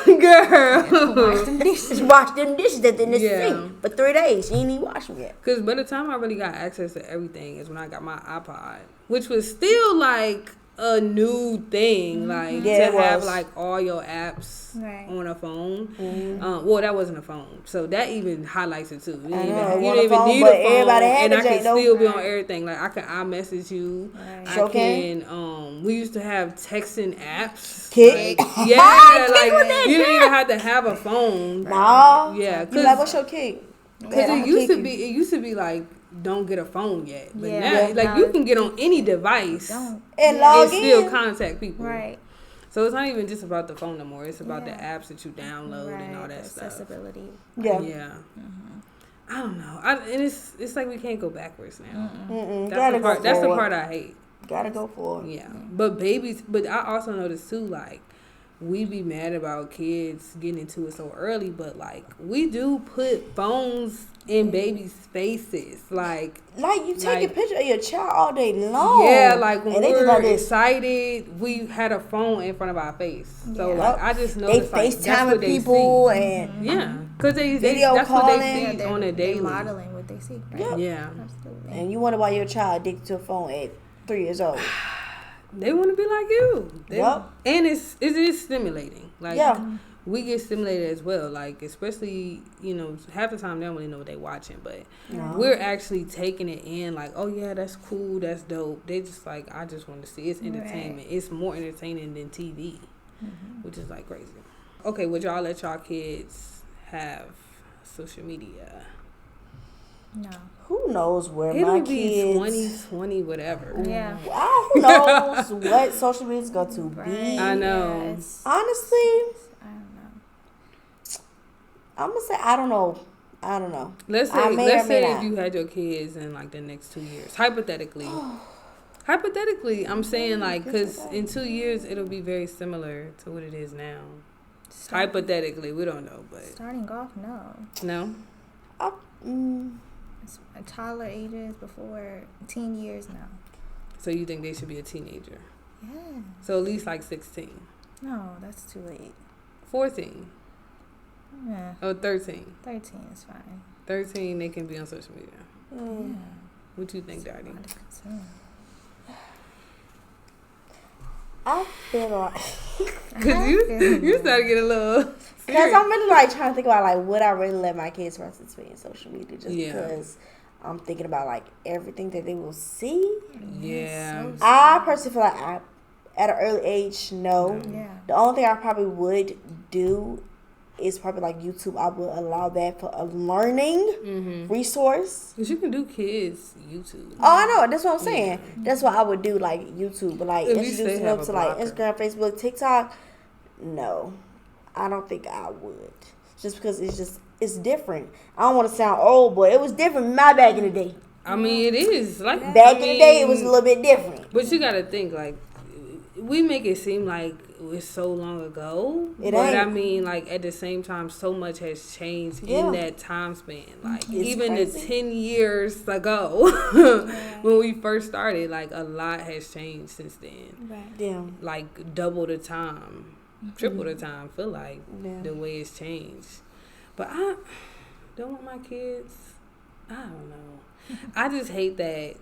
Girl. Wash them dishes. Wash them dishes at the sink for 3 days. You ain't even wash them yet. Because by the time I really got access to everything is when I got my iPod, which was still like a new thing, like to have like all your apps on a phone. Well, that wasn't a phone, so that even highlights it too. You didn't even need a phone, and I can still be on everything. Like I can iMessage you. I can. We used to have texting apps. Kick. Like, like you didn't even have to have a phone. No. Yeah. You like, what's your kick? Because it used to be like, don't get a phone yet, but now like you can get on any device and log in, still contact people. Right. So it's not even just about the phone no more. It's about the apps that you download and all that stuff. Accessibility. Yeah. Yeah. I don't know. And it's like we can't go backwards now. That's the part I hate. Gotta go forward. Yeah. But I also notice too, like, we be mad about kids getting into it so early, but like we do put phones in babies' faces, like you take a picture of your child all day long. Yeah, like when we were excited, we had a phone in front of our face. So like I just noticed they FaceTime with people and Because video that's calling. what they see on a daily. They're modeling what they see. Right? Yeah. Absolutely. And you wonder why your child addicted to a phone at 3 years old. They want to be like you. Yep. And it is stimulating. Like, Yeah. we get stimulated as well. Like, especially, half the time they don't really know what they watching. But we're actually taking it in like, oh, yeah, that's cool. That's dope. They just like, I just want to see. It's entertainment. Right. It's more entertaining than TV, which is like crazy. Okay, would y'all let y'all kids have social media? No. Who knows where It'll my be kids... 2020, whatever. Yeah. Who knows what social media is going to be. Right. I know. Yes. Honestly, I don't know. I'm going to say I don't know. Let's I may or may say not. if you had your kids in like the next 2 years, hypothetically. I'm saying like, because in 2 years it'll be very similar to what it is now. Hypothetically, we don't know, but Starting off, no. no. It's toddler ages before teen years now. So you think they should be a teenager? Yeah. So at least like 16, No, that's too late. 14, Yeah. or 13. 13 is fine. 13, they can be on social media. Yeah. What you think, Darty? I feel like... Because you started to get a little... Because I'm really like trying to think about like would I really let my kids participate in social media just because I'm thinking about like everything that they will see. Yeah. I personally feel like at an early age, no. Yeah. The only thing I probably would do is probably like YouTube. I would allow that for a learning resource. Because you can do kids YouTube. Oh, I know. That's what I'm saying. Yeah. That's what I would do, like YouTube. But like introducing them to like Instagram, Facebook, TikTok, no. I don't think I would. Just because it's different. I don't want to sound old, but it was different back in the day. I mean, it is. Like back in the day, it was a little bit different. But you got to think, like, we make it seem like it's so long ago. But I mean, like, at the same time, so much has changed in that time span. Like, it's even crazy. The 10 years ago when we first started, like, a lot has changed since then. Right. Yeah. Like, double the time. Triple the time, feel like the way it's changed. But I don't want my kids, I don't know. I just hate that,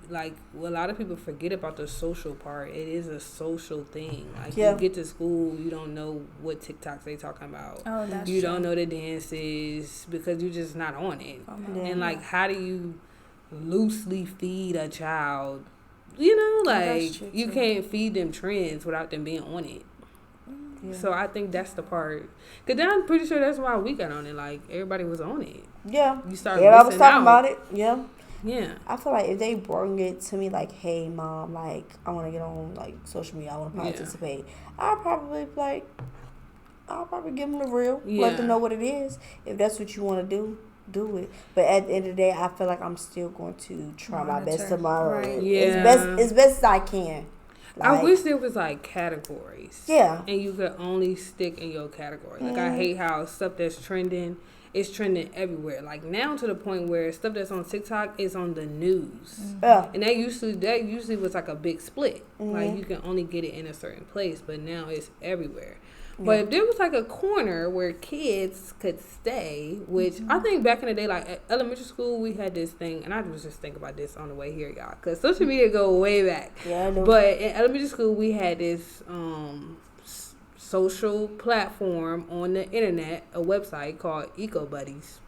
like, a lot of people forget about the social part. It is a social thing. Like, you get to school, you don't know what TikToks they talking about. Oh, that's You don't know the dances because you're just not on it. And, like, how do you loosely feed a child? Like, you can't feed them trends without them being on it. Yeah. So I think that's the part. Because then I'm pretty sure that's why we got on it. Like, everybody was on it. Yeah. You started everybody was talking about it. Yeah. Yeah. I feel like if they bring it to me like, hey, Mom, like, I want to get on, like, social media. I want to participate. I'll probably give them the real. Let them know what it is. If that's what you want to do it. But at the end of the day, I feel like I'm still going to try my best tomorrow. Right. Yeah. As best as I can. Like, I wish there was, like, categories. Yeah. And you could only stick in your category. Like, I hate how stuff that's trending is trending everywhere. Like, now to the point where stuff that's on TikTok is on the news. Yeah. And that usually was, like, a big split. Like, you can only get it in a certain place. But now it's everywhere. But if there was, like, a corner where kids could stay, which I think back in the day, like, at elementary school, we had this thing, and I was just thinking about this on the way here, y'all, because social media go way back. Yeah, I know. But in elementary school, we had this social platform on the internet, a website called Eco Buddies.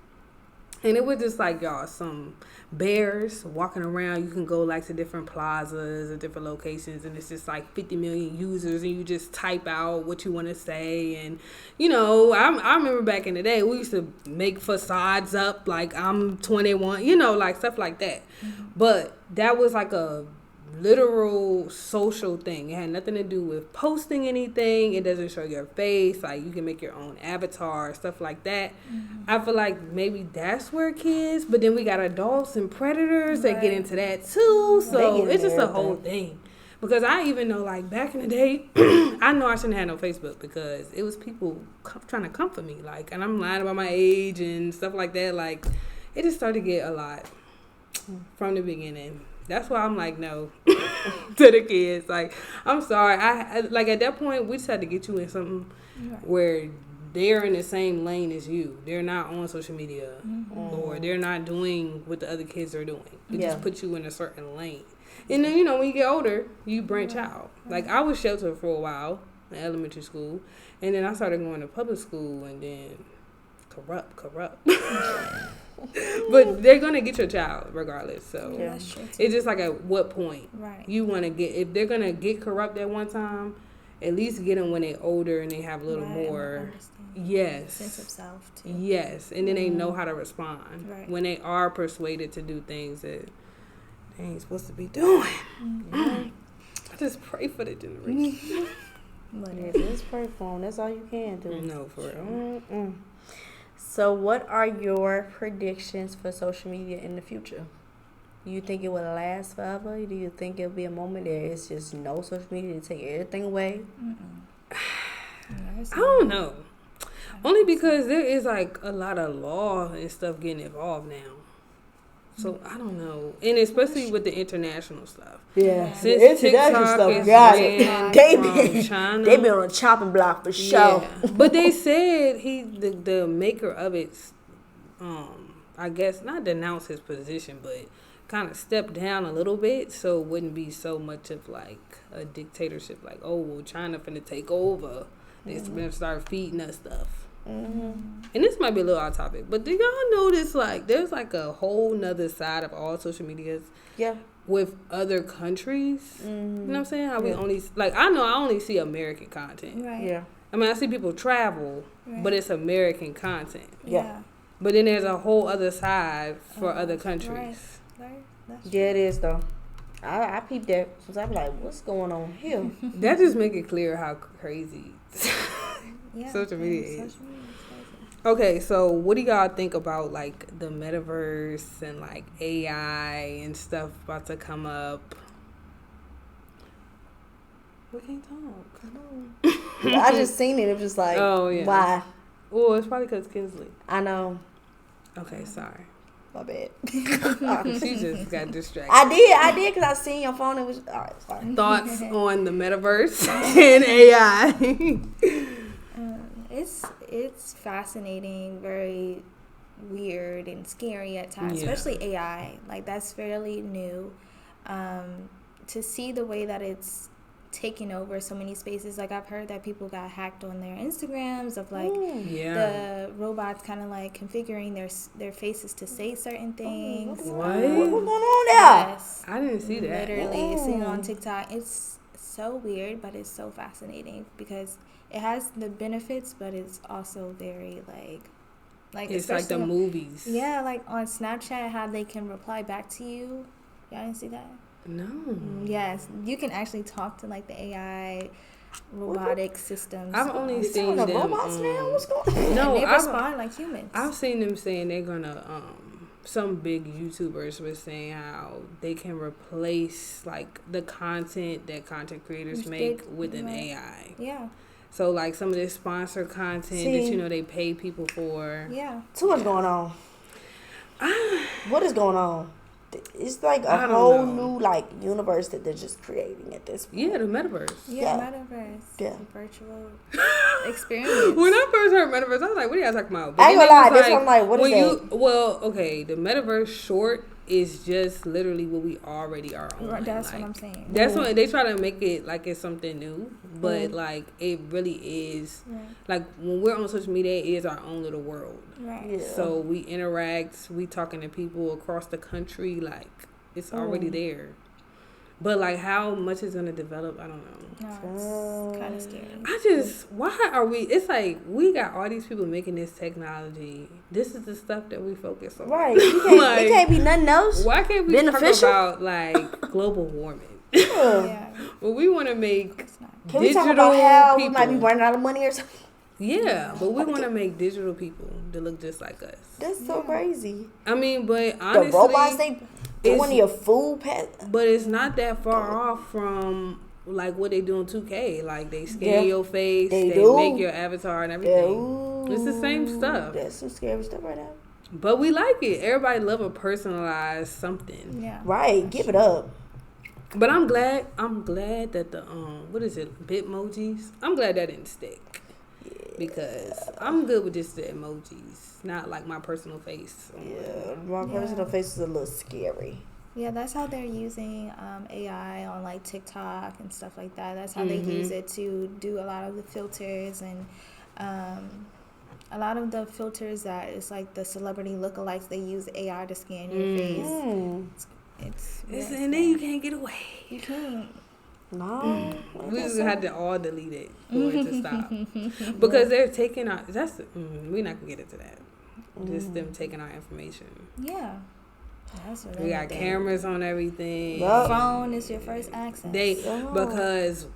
And it was just like, y'all, some bears walking around. You can go like to different plazas or different locations, and it's just like 50 million users, and you just type out what you want to say. And I remember back in the day, we used to make facades up like I'm 21, like stuff like that. But that was like a literal social thing. It had nothing to do with posting anything. It doesn't show your face. Like, you can make your own avatar, stuff like that. I feel like maybe that's where kids, but then we got adults and predators that get into that too. So it's just a whole thing. Because I even know, like, back in the day, I know I shouldn't have no Facebook because it was people trying to comfort me. Like, and I'm lying about my age and stuff like that. Like, it just started to get a lot from the beginning. That's why I'm like, no to the kids. Like, I'm sorry. I like, at that point, we just had to get you in something where they're in the same lane as you. They're not on social media, or they're not doing what the other kids are doing. It just puts you in a certain lane. And then, when you get older, you branch out. Like, I was sheltered for a while in elementary school, and then I started going to public school, and then corrupt. But they're going to get your child regardless. So it's just like at what point you want to get, if they're going to get corrupt at one time, at least get them when they're older and they have a little more sense of self too. Yes, and then they know how to respond when they are persuaded to do things that they ain't supposed to be doing. I just pray for the generation. Just pray for them. That's all you can do. No, for real. So what are your predictions for social media in the future? Do you think it will last forever? Do you think it'll be a moment that it's just no social media to take everything away? I don't know. Only because there is like a lot of law and stuff getting involved now. So I don't know. And especially with the international stuff. Yeah. Since the international TikTok stuff, got it. From China. They been on a chopping block for sure. Yeah. But they said the maker of it, I guess not denounce his position, but kind of stepped down a little bit, so it wouldn't be so much of like a dictatorship, like, oh, well, China finna take over. They're gonna start feeding us stuff. And this might be a little off topic, but do y'all notice like there's like a whole nother side of all social medias? Yeah. With other countries, you know what I'm saying? How we only like I only see American content. Right. Yeah. I mean, I see people travel, but it's American content. Yeah. But then there's a whole other side for other countries. Right. Yeah, it is though. I peeped that since I'm like, what's going on here? That just make it clear how crazy social media is. Okay, so what do y'all think about like the metaverse and like AI and stuff about to come up? We can't talk. I just seen it. It was just like, why? Well, it's probably because Kinsley. I know. Okay, sorry. My bad. She just got distracted. I did because I seen your phone. It was all right. Sorry. Thoughts on the metaverse and AI? It's fascinating, very weird and scary at times, especially AI. Like, that's fairly new. To see the way that it's taking over so many spaces. Like, I've heard that people got hacked on their Instagrams of like the robots kind of like configuring their faces to say certain things. What? What's going on there? Yes, I didn't see that. literally seen it on TikTok. It's so weird, but it's so fascinating because it has the benefits, but it's also very like it's like the movies. Yeah, like on Snapchat, how they can reply back to you. Y'all didn't see that? No. Yes, you can actually talk to like the AI robotic systems. I've only seen them. Robots now? What's going on? No, and they respond like humans. I've seen them saying they're gonna. Some big YouTubers were saying how they can replace like the content that content creators make with an AI. Yeah. So like some of this sponsored content that they pay people for. Yeah. Too much going on. What is going on? It's like I a don't whole know. new like universe that they're just creating at this point. Yeah, the metaverse. Yeah, metaverse. Yeah. Virtual experience. When I first heard metaverse, I was like, what are y'all talking about? I ain't gonna lie, this one I'm like, what is that? Well, okay, the metaverse short is just literally what we already are on. Right, that's what I'm saying. That's what they try to make it like it's something new, but like it really is. Right. Like when we're on social media, it is our own little world. Right. Yeah. So we interact, we talking to people across the country, like it's already there. But like how much is gonna develop, I don't know. No, it's kind of scary. Why are we? It's like we got all these people making this technology. This is the stuff that we focus on, Right. You can't, Like, it can't be nothing else. Why can't we beneficial? talk about like global warming? Yeah. Well, we want to make It's not. Can we talk about how people. we might be running out of money or something? Yeah, but we want to make digital people that look just like us. That's so crazy. I mean, but honestly, The robots they doing your food pet. but it's not that far off from like what they do in 2K. Like they scan your face, they they do. make your avatar and everything. It's the same stuff. That's some scary stuff right now. But we like it. Everybody love a personalized something. Yeah. Right, give it up. But I'm glad that the what is it, Bitmojis? I'm glad that didn't stick. because I'm good with just the emojis, not like my personal face. Yeah, my personal face is a little scary. Yeah, that's how they're using AI on like TikTok and stuff like that. That's how they use it to do a lot of the filters and a lot of the filters that is like the celebrity lookalikes. They use AI to scan your face. It's And then you can't get away. You can't. No, We just had to all delete it for it to stop because they're taking our. We're not gonna get into that. Just them taking our information. Yeah. That's what We got cameras on everything. Phone is your first access. Because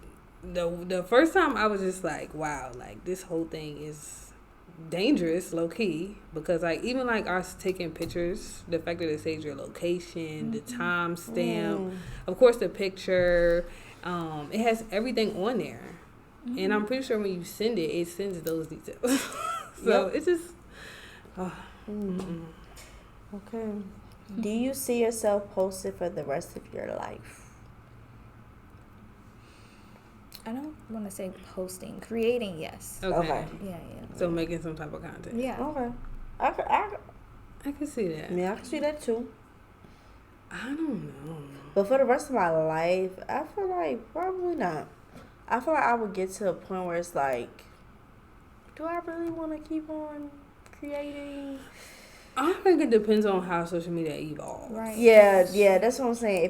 the first time I was just like, wow, like this whole thing is dangerous, low key. Because like even like us taking pictures, the fact that it saves your location, the time stamp, of course the picture, it has everything on there, and I'm pretty sure when you send it, it sends those details. So it's just. Okay. Do you see yourself posted for the rest of your life? I don't want to say posting, creating. Yes. Okay. Yeah. So making some type of content. Yeah. Okay. I can see that. Yeah, I can see that too. I don't know. But for the rest of my life, I feel like probably not. I feel like I would get to a point where it's like, do I really want to keep on creating? I think it depends on how social media evolves. Right. Yeah, that's what I'm saying.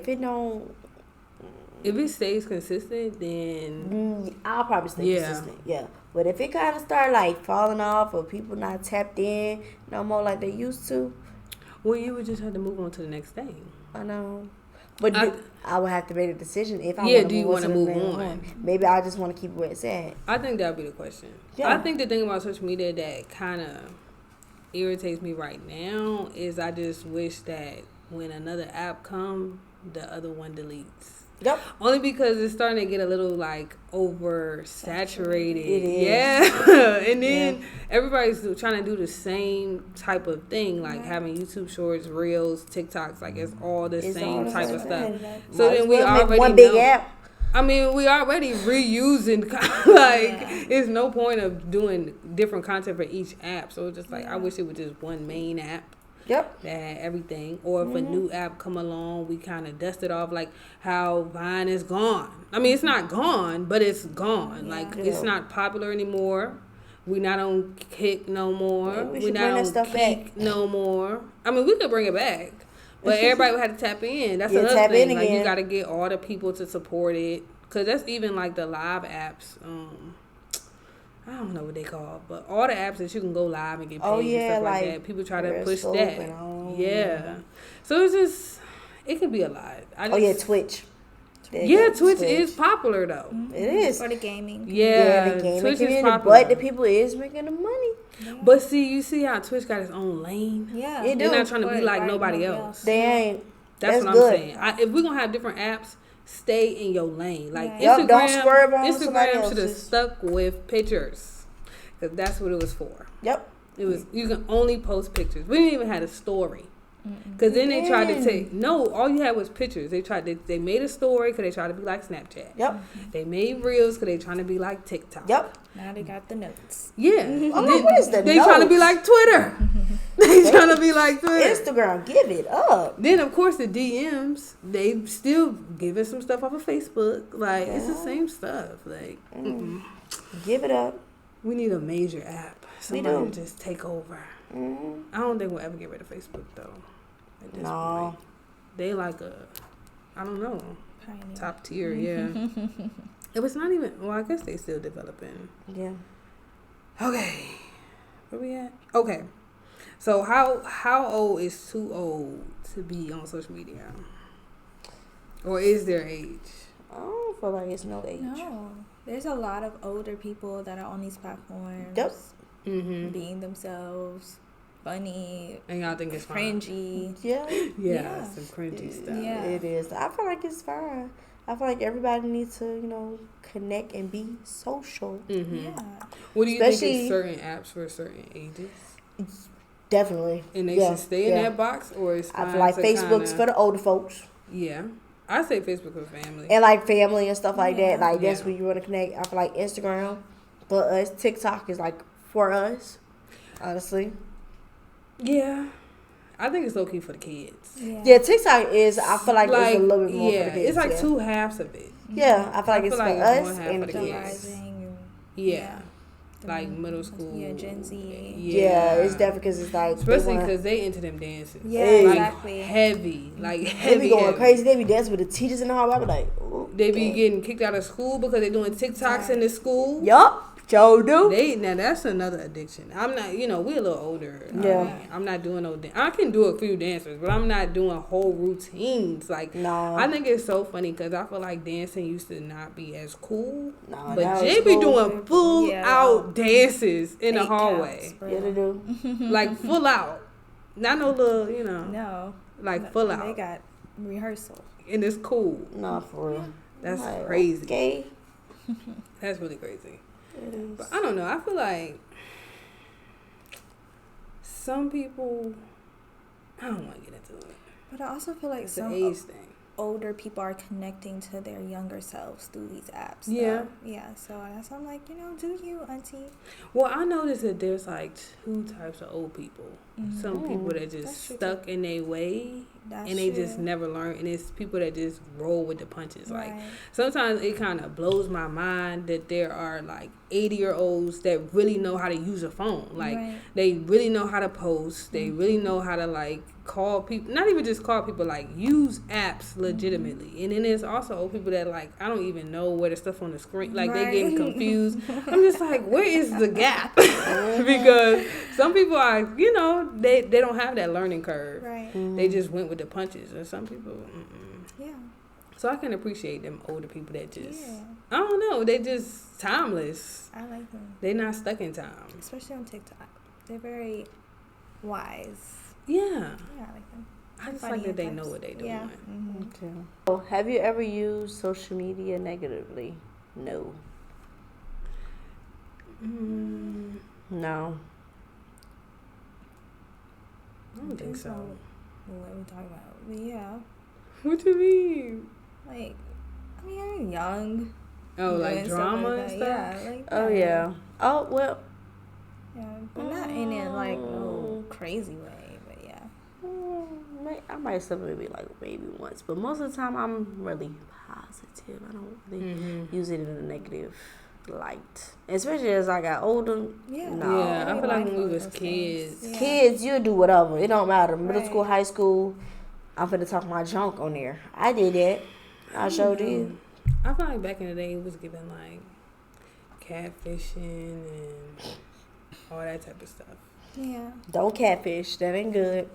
If it stays consistent, then I'll probably stay consistent. Yeah. But if it kind of start like falling off or people not tapped in no more like they used to, well, you would just have to move on to the next thing. I know. But I would have to make a decision if I do you want to move on? Maybe I just want to keep it where it's at. I think that would be the question. Yeah. I think the thing about social media that kind of irritates me right now is I just wish that when another app come, the other one deletes. Yep. Only because it's starting to get a little like oversaturated. It is. Yeah. And then everybody's trying to do the same type of thing, like having YouTube shorts, reels, TikToks, like it's all the same type of stuff. So then we already one big app. I mean, we already reusing, it's no point of doing different content for each app. So it's just like, I wish it was just one main app. Yep. That had everything. Or if a new app come along, we kind of dust it off, like how Vine is gone. I mean, it's not gone, but it's gone. Like, it's not popular anymore. We not on Kick no more. Yeah, we not on Kick no more. I mean, we could bring it back. But everybody would have to tap in. That's another thing. Like, you got to get all the people to support it. Because that's even like the live apps. I don't know what they call, but all the apps that you can go live and get paid and stuff like that. People try to push that. Yeah. So it's just, it can be a lot. Twitch. Twitch is popular though. It is. For the gaming. Yeah, the gaming Twitch community, is popular. but the people is making the money. Yeah. But see, you see how Twitch got its own lane? Yeah. It They're do. not trying to be like nobody else. They ain't. That's what good. I'm saying. If we're going to have different apps, stay in your lane. Like Yep, don't swerve on somebody Instagram should have else's. stuck with pictures. Because that's what it was for. Yep. It was, you can only post pictures. We didn't even have a story. Because then they tried to take, all you had was pictures. They made a story because they tried to be like Snapchat. Yep. They made reels because they trying to be like TikTok. Yep. Now they got the notes. Yeah. What is the They trying to be like Twitter. They trying to be like Twitter. Instagram, give it up. Then of course the DMs, they still giving some stuff off of Facebook. Like it's the same stuff. Like Give it up. we need a major app. Somebody do. to just take over. I don't think we'll ever get rid of Facebook though. At this No. point. They like I don't know, Pioneer. top tier. Yeah. It was not even. Well, I guess they still developing. Yeah. Okay. Where we at? Okay. So how old is too old to be on social media? Or is there age? I don't feel like it's no age. No. There's a lot of older people that are on these platforms. Yep. Mm-hmm. Being themselves, funny, And y'all think it's fine? cringy. Yeah. Yeah. Some cringy stuff. Yeah. It is. I feel like it's fine. I feel like everybody needs to, connect and be social. Mm-hmm. Yeah. What do you think Especially- is certain apps for certain ages? Definitely. And they Yeah, should stay in yeah. that box, or it's fine I feel like to Facebook's kinda, for the older folks. Yeah, I say Facebook for family. And like family and stuff like that. Like that's Yeah. where you want to connect. I feel like Instagram for us. TikTok is like for us, honestly. Yeah. I think it's low-key for the kids. Yeah, TikTok is, I feel like it's a little bit more for the kids. It's like two halves of it. Yeah, I feel like it's for us and the kids. Rising, yeah. Like middle school. Yeah, Gen Z. Yeah, it's definitely because it's like... Especially because they into them dances. Yeah, like exactly. Heavy. Like They heavy. be going crazy. They be dancing with the teachers in the hall. I be like... Ooh, They be getting kicked out of school because they doing TikToks in the school. Yup. Joe do. Now that's another addiction. I'm not, we're a little older. Yeah. I'm not doing no I can do a few dances, but I'm not doing whole routines. Like, No. I think it's so funny because I feel like dancing used to not be as cool. No, But Jay be doing full out dances in the hallway. Yeah, they do. Like full out. Not no little, No. like full out. They got rehearsal. And it's cool. No, for real. That's Like, crazy. Okay. That's really crazy. It is. But I don't know. I feel like some people, I don't want to get into it. But I also feel like It's an some age thing. older people are connecting to their younger selves through these apps. Yeah. Yeah. So I'm like, do you, auntie? Well, I noticed that there's like two types of old people. Mm-hmm. Some people that That's just true, stuck in their way and they just never learn. And it's people that just roll with the punches. Like Right. sometimes it kind of blows my mind that there are like 80-year-olds that really know how to use a phone. Like Right. they really know how to post. They really know how to like call people, not even just call people, like use apps legitimately. And then there's also old people that like, I don't even know where the stuff on the screen, like they getting confused. I'm just like, where is the gap? Because some people are, they don't have that learning curve. Right. They just went with the punches. And some people, Yeah. So I can appreciate them older people that just, Yeah. I don't know, they just timeless. I like them, They not stuck in time. especially on TikTok. They're very wise. Yeah. Yeah, I like them. I just Funny like that at they times. know what they doing. Yeah. Mm-hmm. Okay. So, have you ever used social media negatively? No. No. I don't think so. What are we talking about? But yeah. What you mean? Like, you're young. Oh, like doing stuff drama like and that. stuff? Yeah, like Oh, yeah. Oh, well. Yeah, but not in it like no crazy way, but yeah. I might still maybe once, but most of the time I'm really positive. I don't really use it in a negative light, especially as I got older. Yeah, No. Yeah, I feel like when we was Those kids. things. Yeah. Kids, you do whatever. It don't matter. Middle Right. school, high school. I'm finna talk my junk on there. I did that. I sure did. I feel like back in the day it was giving like catfishing and all that type of stuff. Yeah. Don't catfish. That ain't good.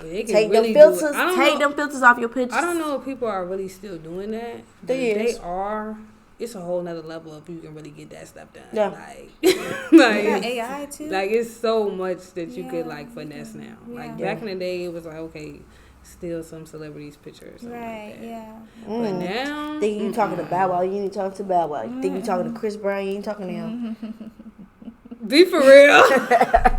They can Take really them filters. do it. I don't Take know- them filters off your pictures. I don't know if people are really still doing that. But They if is. they are, it's a whole nother level of you can really get that stuff done. Yeah. Like, You got like, AI too. like it's so much that you could Yeah. like finesse now. Like Yeah. back in the day, it was like okay, steal some celebrities' pictures. Or something right. Like that. Yeah. But now, Think you talking to Bow Wow, you ain't talking to Bow Wow. Think you talking to Chris Brown, you ain't talking to him. be for real.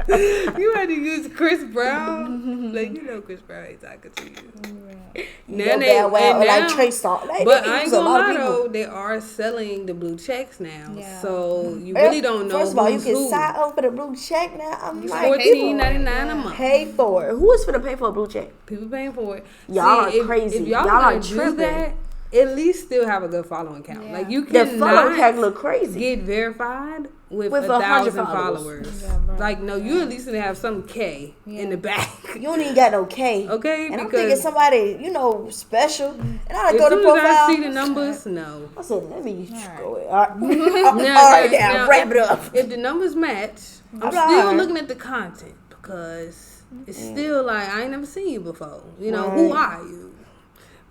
You had to use Chris Brown. Like Chris Brown ain't talking to you. You Now know Bow Wow or like now- Trey Songz. Like, But they I ain't use a gonna lot of lie people. though, they are selling the blue checks now. Yeah. So you really don't know First of all, you who's can who. sign up for the blue check now. I'm like, $14.99 a month. pay for it. Who is finna pay for a blue check? People paying for it. Y'all See, are crazy. If y'all, Y'all are gonna do tripping. that, at least still have a good following count. Yeah. Like you The follow tag cannot look crazy. get verified with With 1,000 100 followers. followers. Yeah, bro. Like no, you at least need to have some K in the back. You don't even got no K. Okay, And I'm because thinking somebody, special. And I as go to soon as I profile. see the numbers, no. I said, let me Alright. go ahead. All right, Now, all right now, wrap it up. If the numbers match, I'm I'm still like, looking at the content because it's still like I ain't never seen you before. Who Right. are you?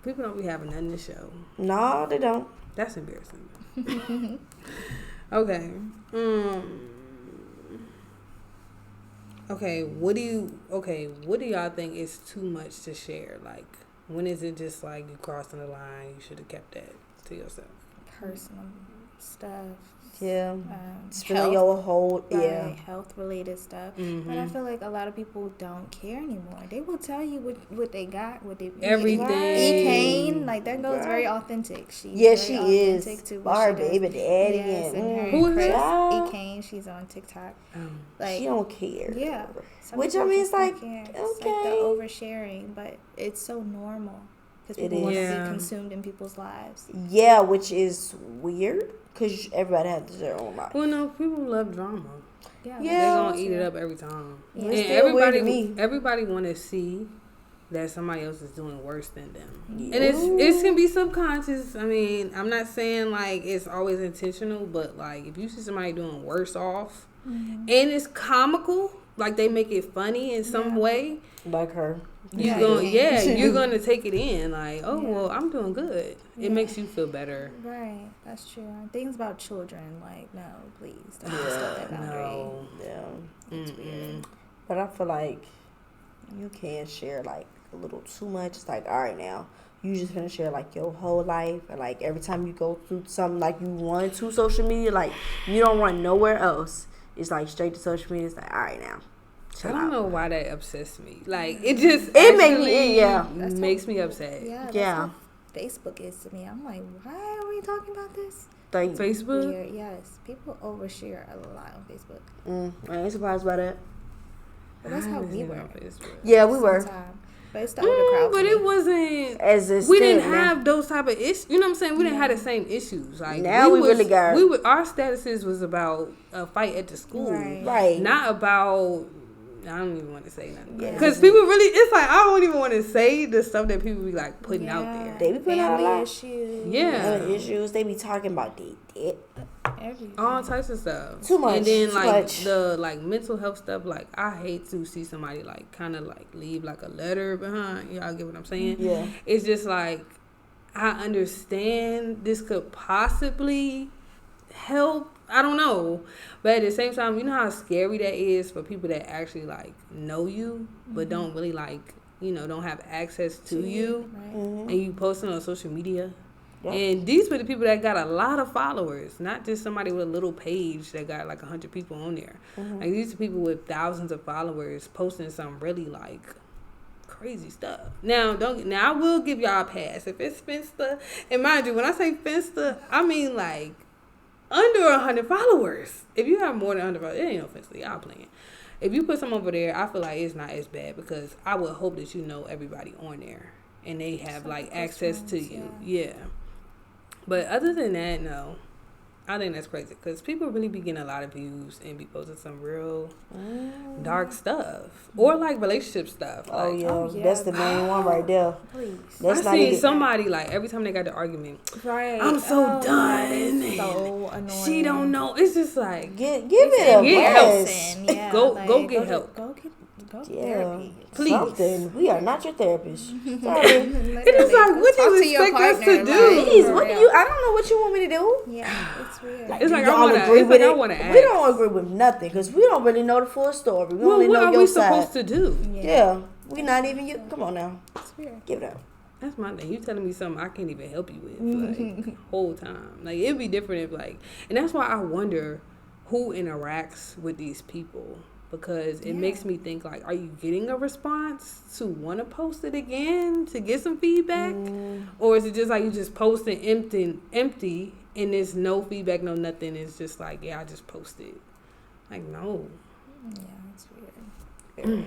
People don't be having nothing to show. No, they don't. That's embarrassing. Okay. Okay, what do y'all think is too much to share? Like, when is it just like you crossing the line? You should have kept that to yourself. Personal stuff. Yeah. Spilling your whole, health related stuff. But I feel like a lot of people don't care anymore. They will tell you what they got, what they everything. E-Kane, like that girl is very authentic. She is. To her baby daddy and who is that? E-Kane, she's on TikTok. Like she don't care. Yeah. Which I mean, it's like okay, it's like the oversharing, but it's so normal because people want to be consumed in people's lives. Yeah, which is weird because everybody has their own life. Well, no, people love drama. Yeah, they're gonna eat it up every time. Yeah. And everybody want to see that somebody else is doing worse than them, and it can be subconscious. I mean, I'm not saying like it's always intentional, but like if you see somebody doing worse off, and it's comical, like they make it funny in some way, like her. You're gonna take it in like, well, I'm doing good. It makes you feel better. Right, that's true. Things about children, like, no, please don't step that boundary. No. Yeah, it's weird. But I feel like you can share like a little too much. It's like, all right, now you just gonna share like your whole life, and like every time you go through something like you run to social media, like you don't run nowhere else. It's like straight to social media. It's like, all right, now. I don't know why that obsessed me. Like it makes me upset. Yeah. That's what Facebook is to me. I'm like, why are we talking about this? Like Facebook? Weird. Yes, people overshare a lot on Facebook. I ain't surprised by that. But that's how we were. Yeah, we were. But it's the older crowd. But it wasn't as it's we didn't have those type of issues. You know what I'm saying? We didn't have the same issues. Like now we really got. Our statuses was about a fight at the school, right? Not about. I don't even want to say nothing because people really. It's like I don't even want to say the stuff that people be like putting out there. They be putting out a lot of issues. Issues. They be talking about everything. All types of stuff. Too much. And then like the like mental health stuff. Like I hate to see somebody like kind of like leave like a letter behind. Y'all get what I'm saying? Yeah. It's just like I understand this could possibly help. I don't know, but at the same time, you know how scary that is for people that actually like know you, but don't really like, don't have access to you, and you posting on social media. Yep. And these were the people that got a lot of followers, not just somebody with a little page that got like 100 people on there. Like these are people with thousands of followers posting some really like crazy stuff. Now I will give y'all a pass if it's Finsta, and mind you, when I say Finsta, I mean like under 100 followers. If you have more than 100 followers, it ain't no offense to y'all playing. If you put some over there, I feel like it's not as bad because I would hope that you know everybody on there and they have like access to you. Yeah. But other than that, no. I think that's crazy because people really be getting a lot of views and be posting some real dark stuff or like relationship stuff. Like, that's the main one right there. Please. I seen somebody like every time they got the argument, I'm so done. So annoying. She don't know. It's just like give it a get help. Go get help. Go therapy. Please. Something. We are not your therapist. Sorry. It's like, what do you expect us to do? Please, what do you? I don't know what you want me to do. Yeah, it's weird. Like, it's like I want to agree with it. Ask. We don't agree with nothing because we don't really know the full story. We only know your side. What are we supposed to do? Yeah, we not even you. Come on now. It's weird. Give it up. That's my thing. You telling me something I can't even help you with, like whole time. Like it'd be different if like, and that's why I wonder who interacts with these people. Because it makes me think like, are you getting a response to want to post it again to get some feedback, or is it just like you just posting empty and there's no feedback, no nothing? It's just like I just posted. Like no. Yeah, it's weird.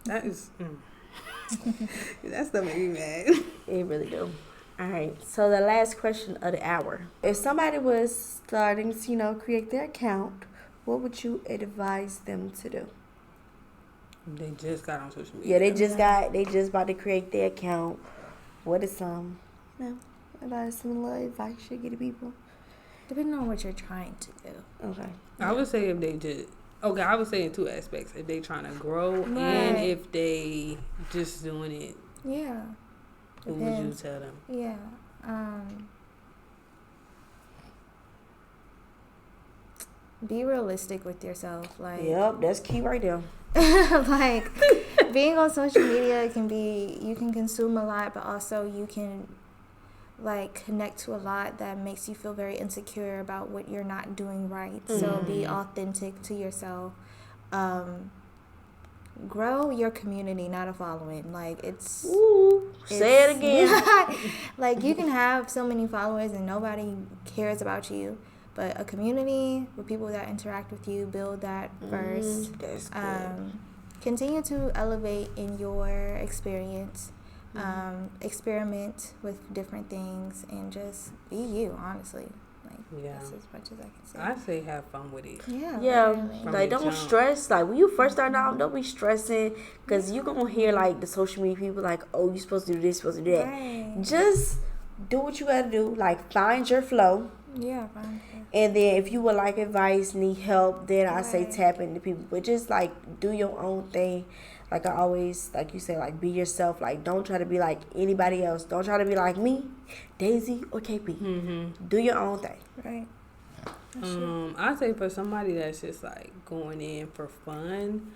That is. That stuff make me mad. It really do. All right. So the last question of the hour: if somebody was starting to create their account, what would you advise them to do? They just got on social media. Yeah, they just about to create their account. What is some little advice you give to people? Depending on what you're trying to do. Okay. I would say if they just I would say in two aspects. If they trying to grow and if they just doing it. Yeah. What would you tell them? Yeah. Be realistic with yourself. Like, yep, that's key right there. Like, being on social media can be, you can consume a lot, but also you can like connect to a lot that makes you feel very insecure about what you're not doing right. So be authentic to yourself. Grow your community, not a following. Like Say it again. like you can have so many followers and nobody cares about you, but a community with people that interact with you, build that first. That's good. Continue to elevate in your experience. Experiment with different things and just be you, honestly. Like, that's as much as I can say. I say have fun with it. Yeah, Literally. like don't stress. Like when you first start out, don't be stressing because you gonna hear like the social media people like, oh, you supposed to do this, supposed to do that. Right. Just do what you gotta do. Like find your flow. Yeah, fine. And then if you would like advice, need help, then I say tap into people. But just like do your own thing. Like I always, like you say, like be yourself. Like don't try to be like anybody else. Don't try to be like me, Daisy, or KP. Do your own thing. Right. I say for somebody that's just like going in for fun,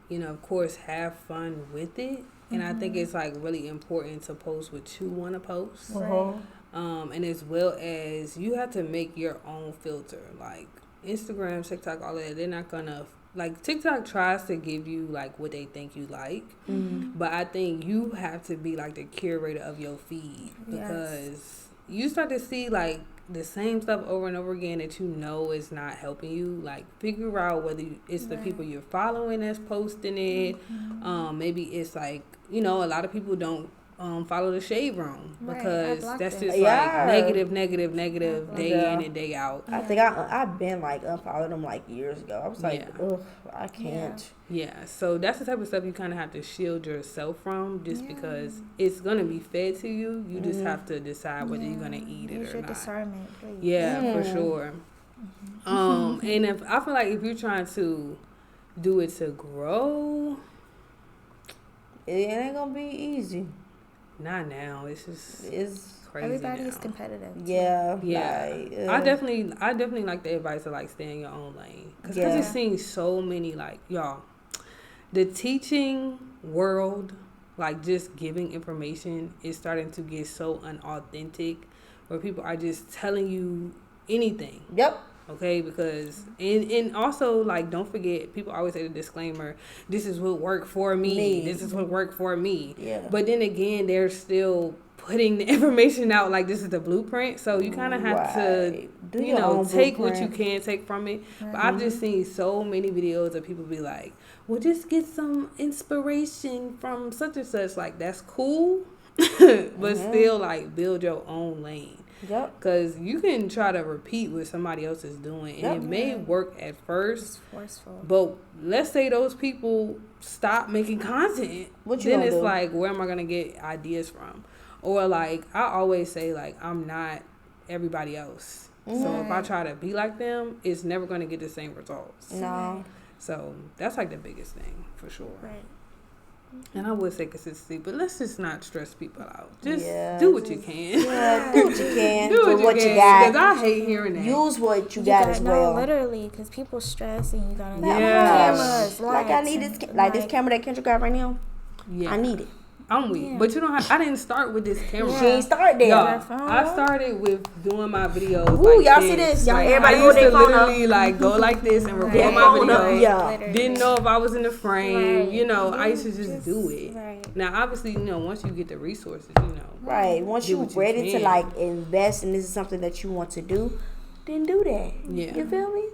you know, of course, have fun with it. And I think it's like really important to post what you want to post. And as well as you have to make your own filter. Like Instagram, TikTok, all of that, they're not gonna, like TikTok tries to give you like what they think you like, but I think you have to be like the curator of your feed, because you start to see like the same stuff over and over again that you know is not helping you. Like figure out whether it's the people you're following that's posting it. Maybe it's like, you know, a lot of people don't follow the Shade Room because that's just like negative day in and day out. I think I've been like unfollowed them like years ago. I was like, ugh, I can't. Yeah, so that's the type of stuff you kind of have to shield yourself from, just because it's gonna be fed to you. You just have to decide whether you're gonna eat it or not. Discernment, please. Yeah, for sure. And if I feel like if you're trying to do it to grow, it ain't gonna be easy. Not now. It's crazy. Everybody now. is competitive. Yeah. Like, I definitely like the advice of like stay in your own lane, because I just seen so many like y'all. The teaching world, like just giving information, is starting to get so unauthentic, where people are just telling you anything. Yep. Okay, because and also like don't forget, people always say the disclaimer, this is what worked for me. This is what worked for me. Yeah. But then again, they're still putting the information out like this is the blueprint. So you kind of have to take what you can take from it. But I've just seen so many videos of people be like, well, just get some inspiration from such and such. Like that's cool, but still like build your own lane. Yep. Because you can try to repeat what somebody else is doing, and it may work at first. It's forceful. But let's say those people stop making content. Then it's like, where am I gonna get ideas from? Or like I always say, like I'm not everybody else. So if I try to be like them, it's never gonna get the same results. No. So that's like the biggest thing for sure. Right. And I would say consistency, but let's just not stress people out. Just do what you can. Yeah, do what you can. do what you got. Because I hate hearing that. Use what you got as well. No, literally, because people stress and you gotta cameras. Like I need this, like this camera that Kendra got right now. Yeah, I need it. I'm weak, but you don't have. I didn't start with this camera. She ain't start there. I started with doing my videos. Ooh, like y'all see this? Y'all, like, everybody I used to literally like go like this and record my videos. Yeah. Didn't know if I was in the frame. You know, I used to just do it. Now, obviously, you know, once you get the resources, you know. Right. Once you're ready to like invest, and this is something that you want to do, then do that. Yeah. You feel me?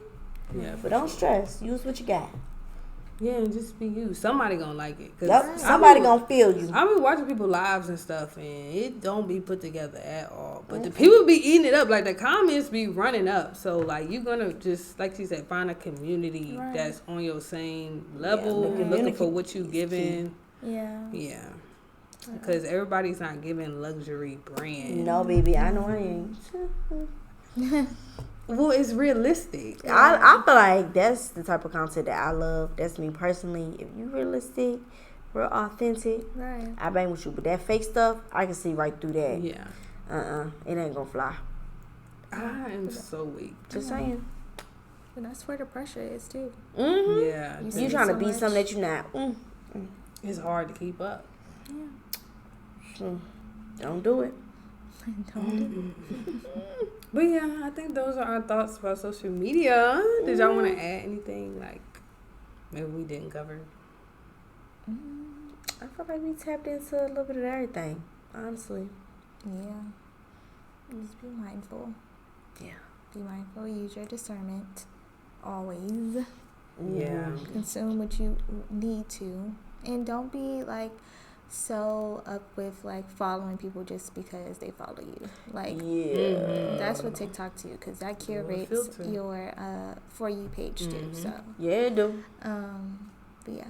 Yeah. But don't stress. Use what you got. Yeah, and just be you. Somebody gonna like it. Yep, somebody gonna feel you. I be watching people lives and stuff, and it don't be put together at all. But the people be eating it up. Like the comments be running up. So like you gonna just, like she said, find a community that's on your same level, looking for what you giving. Yeah. Yeah. Because everybody's not giving luxury brand. No, baby, I know I ain't. Well, it's realistic. I feel like that's the type of content that I love. That's me personally. If you realistic, real authentic, I bang with you. But that fake stuff, I can see right through that. Yeah. It ain't gonna fly. I am so weak. Just saying. And that's where the pressure is too. Mm-hmm. Yeah. You trying to be something that you're not. It's hard to keep up. Yeah. Don't do it. But yeah, I think those are our thoughts about social media. Did y'all want to add anything like maybe we didn't cover? I feel like we tapped into a little bit of everything, honestly. Yeah. Just be mindful. Yeah. Be mindful. Use your discernment. Always. Yeah. Consume what you need to. And don't be like so up with like following people just because they follow you. Like, that's what TikTok too, because that curates your For You page too. So yeah, it do. But yeah.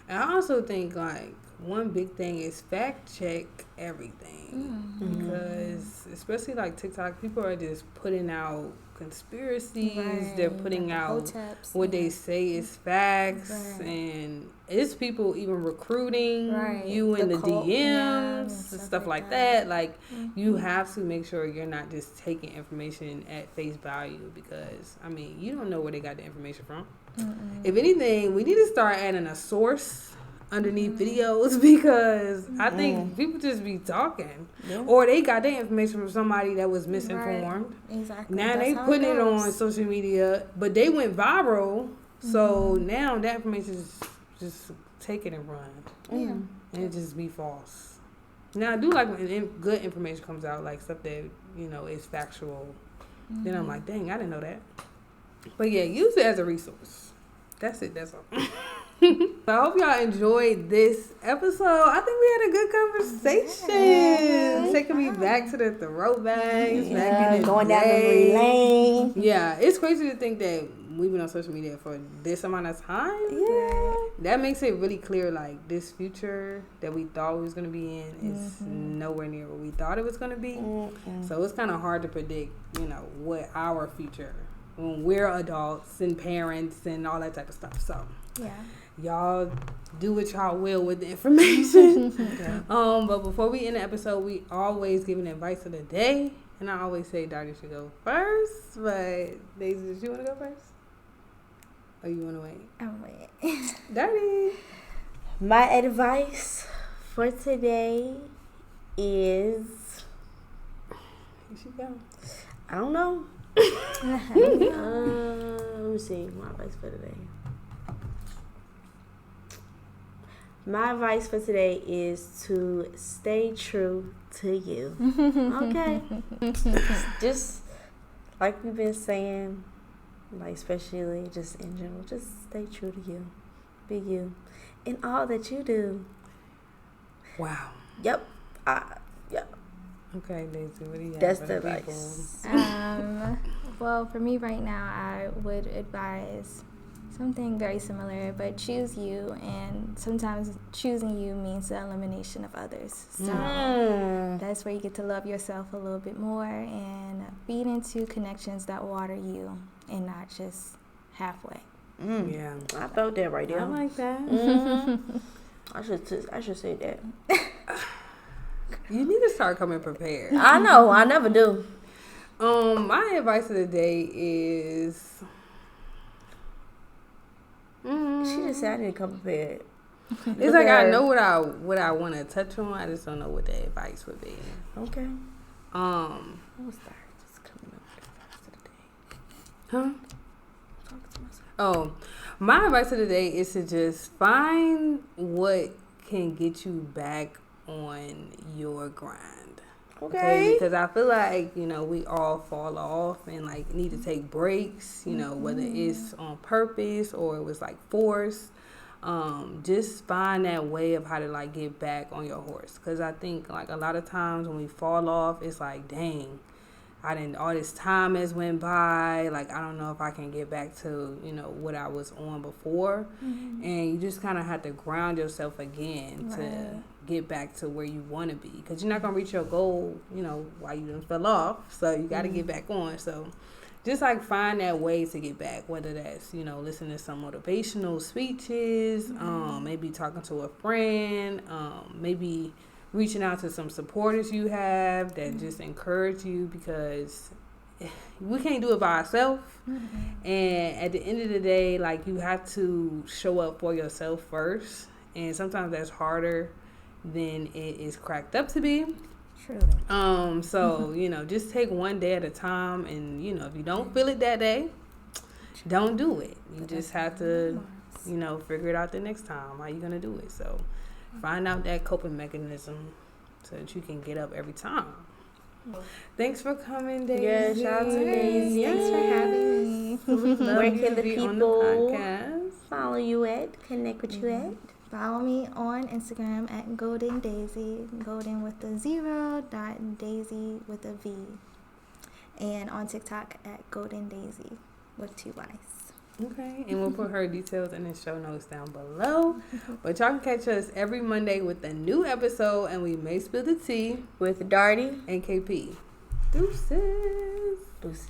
And I also think like one big thing is fact check everything, because especially like TikTok, people are just putting out conspiracies. Right. They're putting out what they say is facts, and it's people even recruiting you in the DMs and stuff like that. Like you have to make sure you're not just taking information at face value, because I mean you don't know where they got the information from. If anything, we need to start adding a source underneath videos, because I think people just be talking, or they got their information from somebody that was misinformed. Right. Exactly. Now they putting it on social media, but they went viral, so now that information is just take it and run, and it just be false. Now I do like when good information comes out, like stuff that is factual. Then I'm like, dang, I didn't know that. But yeah, use it as a resource. That's it. That's all. I hope y'all enjoyed this episode. I think we had a good conversation. Taking me back to the throwbacks, back in the going day. down memory lane. Yeah, it's crazy to think that we've been on social media for this amount of time. Yeah, that makes it really clear. Like this future that we thought we was gonna be in is nowhere near what we thought it was gonna be. So it's kind of hard to predict, what our future when we're adults and parents and all that type of stuff. So y'all do what y'all will with the information. But before we end the episode, we always give an advice of the day, and I always say Darty should go first. But Daisy, did you want to go first, or you want to wait? I'm waiting. Darty. My advice for today is, You should go. I don't know. Let me see. My advice for today. My advice for today is to stay true to you. Okay? Just like we've been saying, like especially just in general, just stay true to you. Be you. In all that you do. Wow. Yep. Yep. Okay, Daisy, what do you have? That's for the people? advice. Well, for me right now, I would advise something very similar, but choose you, and sometimes choosing you means the elimination of others. So that's where you get to love yourself a little bit more and feed into connections that water you and not just halfway. Yeah, I felt that right there. I like that. I should say that. You need to start coming prepared. I know. I never do. My advice of the day is. She just said I didn't come prepared. It's like I know what I want to touch on. I just don't know what the advice would be. Okay. We'll start just coming up with advice of the day. Huh? Talk to myself. Oh, my advice of the day is to just find what can get you back on your grind. Okay. Because I feel like, we all fall off and like need to take breaks, whether it's on purpose or it was like forced. Just find that way of how to like get back on your horse. Because I think like a lot of times when we fall off, it's like, dang, all this time has went by. Like, I don't know if I can get back to, what I was on before. And you just kind of have to ground yourself again to get back to where you want to be. Because you're not going to reach your goal, while you done fell off. So you got to get back on. So just like find that way to get back, whether that's, listening to some motivational speeches, maybe talking to a friend, maybe reaching out to some supporters you have that just encourage you, because we can't do it by ourselves. And at the end of the day, like, you have to show up for yourself first. And sometimes that's harder, than it is cracked up to be. Truly. So, just take one day at a time, and, if you don't feel it that day, don't do it. You just have to, figure it out the next time. How you going to do it? So, find out that coping mechanism so that you can get up every time. Thanks for coming, Daisy. Yeah, shout out to Daisy. Thanks for having me. Where can the people follow you at? Connect with you at? Follow me on Instagram at Golden Daisy, Golden with a 0, Daisy with a V, and on TikTok at Golden Daisy with 2 Y's. Okay, and we'll put her details in the show notes down below. But y'all can catch us every Monday with a new episode, and we may spill the tea with Darty and KP. Deuces. Deuces.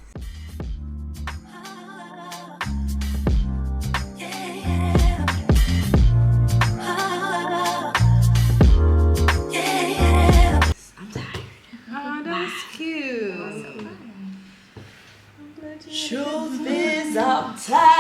Cute. Truth is, I'm tired.